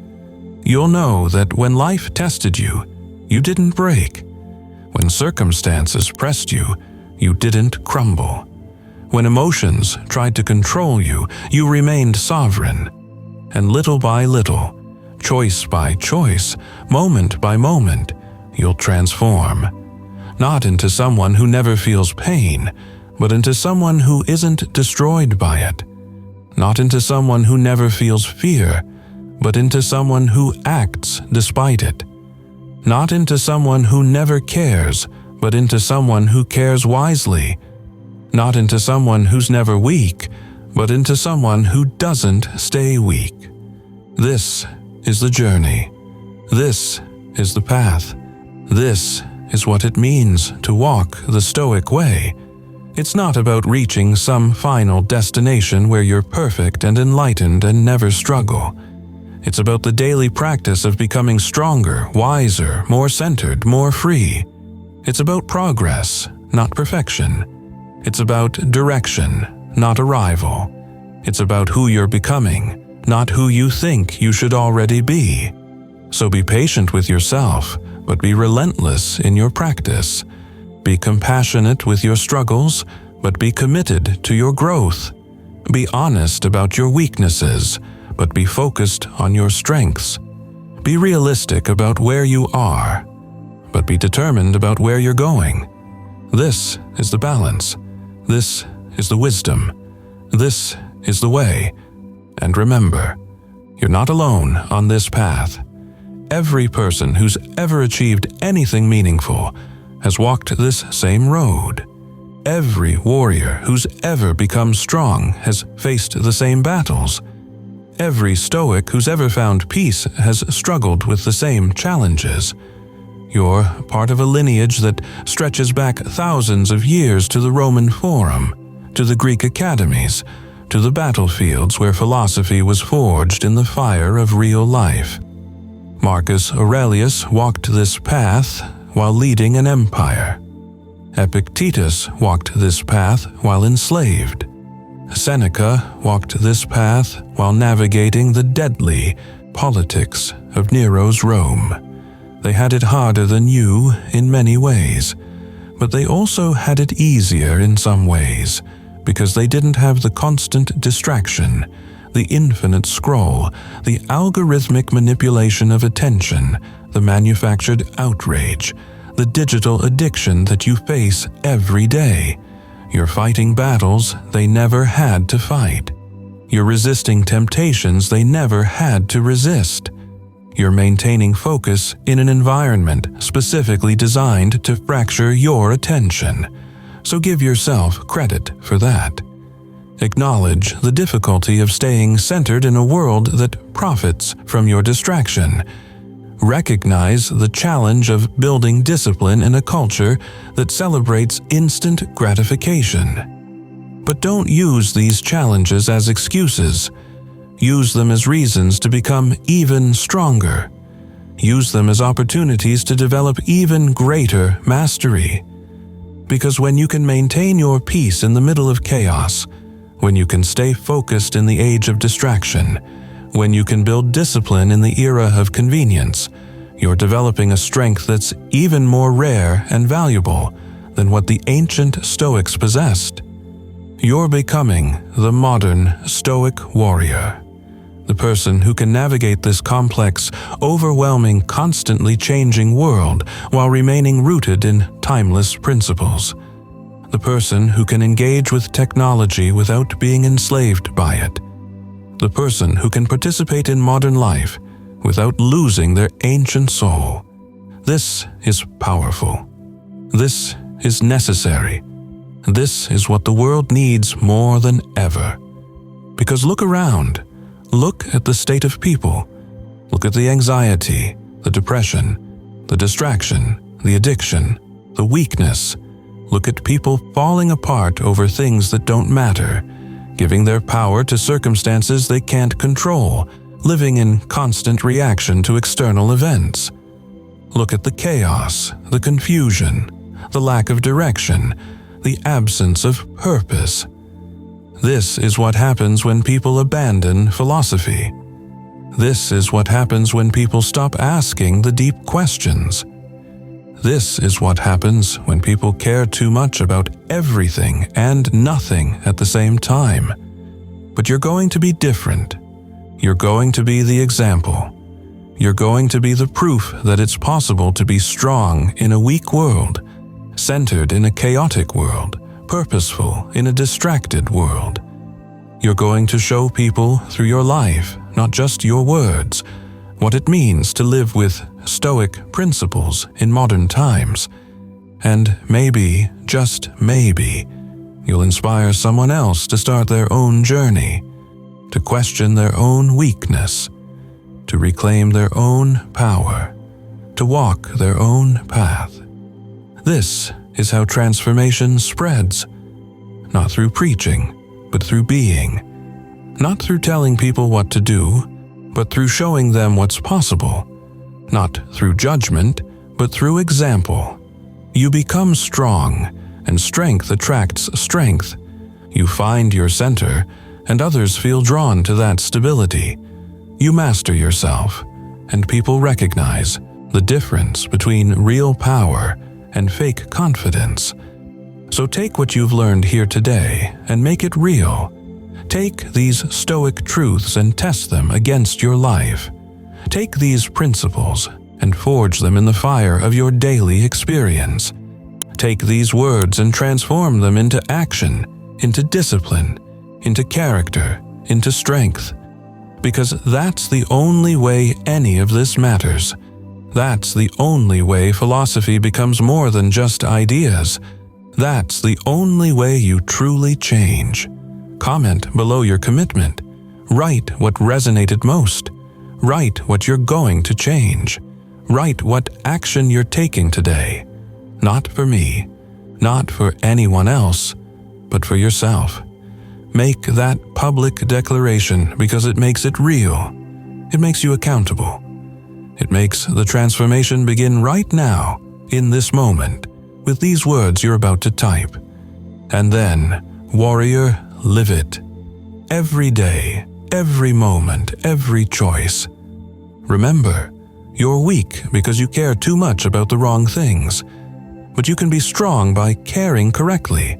S1: You'll know that when life tested you, you didn't break. When circumstances pressed you, you didn't crumble. When emotions tried to control you, you remained sovereign. And little by little, choice by choice, moment by moment, you'll transform. Not into someone who never feels pain, but into someone who isn't destroyed by it. Not into someone who never feels fear, but into someone who acts despite it. Not into someone who never cares, but into someone who cares wisely. Not into someone who's never weak, but into someone who doesn't stay weak. This is the journey. This is the path. This is what it means to walk the Stoic way. It's not about reaching some final destination where you're perfect and enlightened and never struggle. It's about the daily practice of becoming stronger, wiser, more centered, more free. It's about progress, not perfection. It's about direction, not arrival. It's about who you're becoming, not who you think you should already be. So be patient with yourself, but be relentless in your practice. Be compassionate with your struggles, but be committed to your growth. Be honest about your weaknesses, but be focused on your strengths. Be realistic about where you are, but be determined about where you're going. This is the balance. This is the wisdom. This is the way. And remember, you're not alone on this path. Every person who's ever achieved anything meaningful has walked this same road. Every warrior who's ever become strong has faced the same battles. Every Stoic who's ever found peace has struggled with the same challenges. You're part of a lineage that stretches back thousands of years to the Roman Forum, to the Greek academies, to the battlefields where philosophy was forged in the fire of real life. Marcus Aurelius walked this path while leading an empire. Epictetus walked this path while enslaved. Seneca walked this path while navigating the deadly politics of Nero's Rome. They had it harder than you in many ways, but they also had it easier in some ways because they didn't have the constant distraction, the infinite scroll, the algorithmic manipulation of attention, the manufactured outrage, the digital addiction that you face every day. You're fighting battles they never had to fight. You're resisting temptations they never had to resist. You're maintaining focus in an environment specifically designed to fracture your attention. So give yourself credit for that. Acknowledge the difficulty of staying centered in a world that profits from your distraction. Recognize the challenge of building discipline in a culture that celebrates instant gratification. But don't use these challenges as excuses. Use them as reasons to become even stronger. Use them as opportunities to develop even greater mastery. Because when you can maintain your peace in the middle of chaos, when you can stay focused in the age of distraction, when you can build discipline in the era of convenience, you're developing a strength that's even more rare and valuable than what the ancient Stoics possessed. You're becoming the modern Stoic warrior. The person who can navigate this complex, overwhelming, constantly changing world while remaining rooted in timeless principles. The person who can engage with technology without being enslaved by it. The person who can participate in modern life without losing their ancient soul. This is powerful. This is necessary. This is what the world needs more than ever. Because look around. Look at the state of people. Look at the anxiety, the depression, the distraction, the addiction, the weakness. Look at people falling apart over things that don't matter, giving their power to circumstances they can't control, living in constant reaction to external events. Look at the chaos, the confusion, the lack of direction, the absence of purpose. This is what happens when people abandon philosophy. This is what happens when people stop asking the deep questions. This is what happens when people care too much about everything and nothing at the same time. But you're going to be different. You're going to be the example. You're going to be the proof that it's possible to be strong in a weak world, centered in a chaotic world, purposeful in a distracted world. You're going to show people through your life, not just your words, what it means to live with Stoic principles in modern times. And maybe, just maybe, you'll inspire someone else to start their own journey, to question their own weakness, to reclaim their own power, to walk their own path. This is how transformation spreads, not through preaching, but through being, not through telling people what to do, but through showing them what's possible, not through judgment, but through example. You become strong, and strength attracts strength. You find your center, and others feel drawn to that stability. You master yourself, and people recognize the difference between real power and fake confidence. So take what you've learned here today and make it real. Take these Stoic truths and test them against your life. Take these principles and forge them in the fire of your daily experience. Take these words and transform them into action, into discipline, into character, into strength. Because that's the only way any of this matters. That's the only way philosophy becomes more than just ideas. That's the only way you truly change. Comment below your commitment. Write what resonated most. Write what you're going to change. Write what action you're taking today. Not for me, not for anyone else, but for yourself. Make that public declaration because it makes it real. It makes you accountable. It makes the transformation begin right now, in this moment. with these words you're about to type. And then, warrior, live it. Every day, every moment, every choice. Remember, you're weak because you care too much about the wrong things, but you can be strong by caring correctly.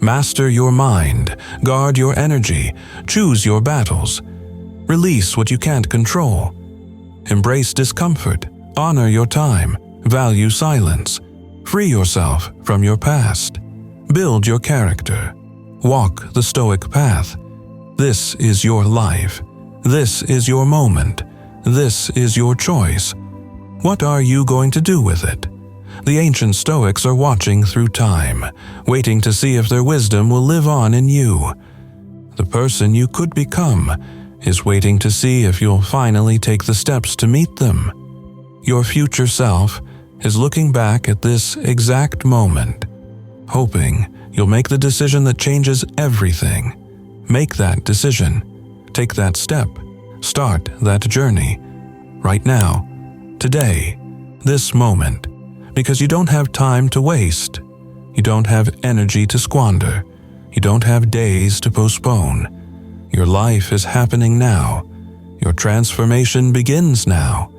S1: Master your mind, guard your energy, choose your battles. Release what you can't control. Embrace discomfort, honor your time, value silence. Free yourself from your past. Build your character. Walk the Stoic path. This is your life. This is your moment. This is your choice. What are you going to do with it? The ancient Stoics are watching through time, waiting to see if their wisdom will live on in you. The person you could become is waiting to see if you'll finally take the steps to meet them. Your future self is looking back at this exact moment, hoping you'll make the decision that changes everything. Make that decision. Take that step. Start that journey. Right now. Today. This moment. Because you don't have time to waste. You don't have energy to squander. You don't have days to postpone. Your life is happening now. Your transformation begins now.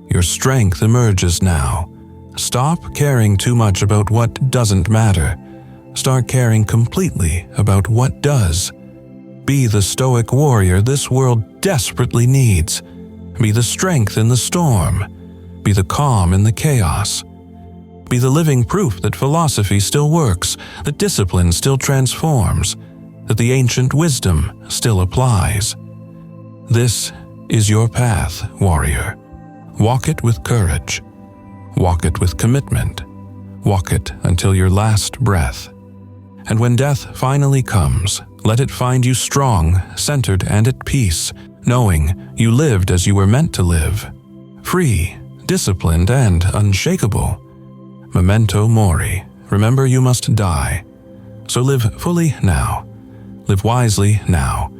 S1: Your strength emerges now. Stop caring too much about what doesn't matter. Start caring completely about what does. Be the Stoic warrior this world desperately needs. Be the strength in the storm. Be the calm in the chaos. Be the living proof that philosophy still works, that discipline still transforms, that the ancient wisdom still applies. This is your path, warrior. Walk it with courage. Walk it with commitment. Walk it until your last breath. And when death finally comes, let it find you strong, centered, and at peace, knowing you lived as you were meant to live. Free, disciplined, and unshakable. Memento mori. Remember you must die. So live fully now. Live wisely now.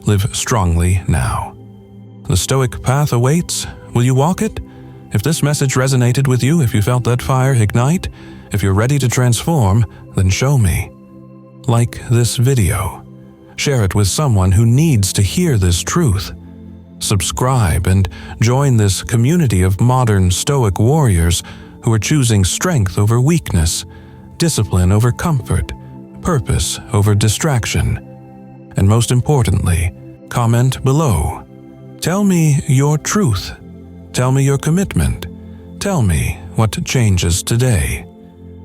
S1: Live strongly now. The Stoic path awaits. Will you walk it? If this message resonated with you, if you felt that fire ignite, if you're ready to transform, then show me. Like this video. Share it with someone who needs to hear this truth. Subscribe and join this community of modern Stoic warriors who are choosing strength over weakness, discipline over comfort, purpose over distraction. And most importantly, comment below. Tell me your truth. Tell me your commitment. Tell me what changes today.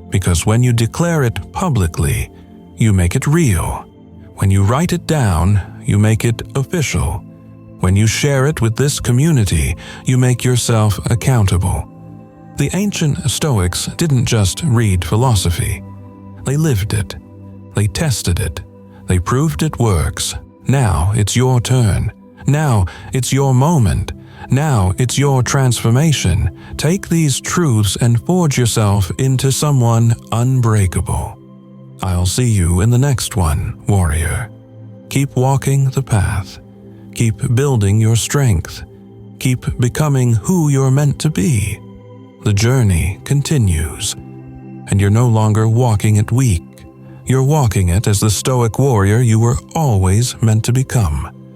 S1: Because when you declare it publicly, you make it real. When you write it down, you make it official. When you share it with this community, you make yourself accountable. The ancient Stoics didn't just read philosophy. They lived it. They tested it. They proved it works. Now it's your turn. Now it's your moment. Now it's your transformation. Take these truths and forge yourself into someone unbreakable. I'll see you in the next one, warrior. Keep walking the path. Keep building your strength. Keep becoming who you're meant to be. The journey continues, and you're no longer walking it weak. You're walking it as the Stoic warrior you were always meant to become.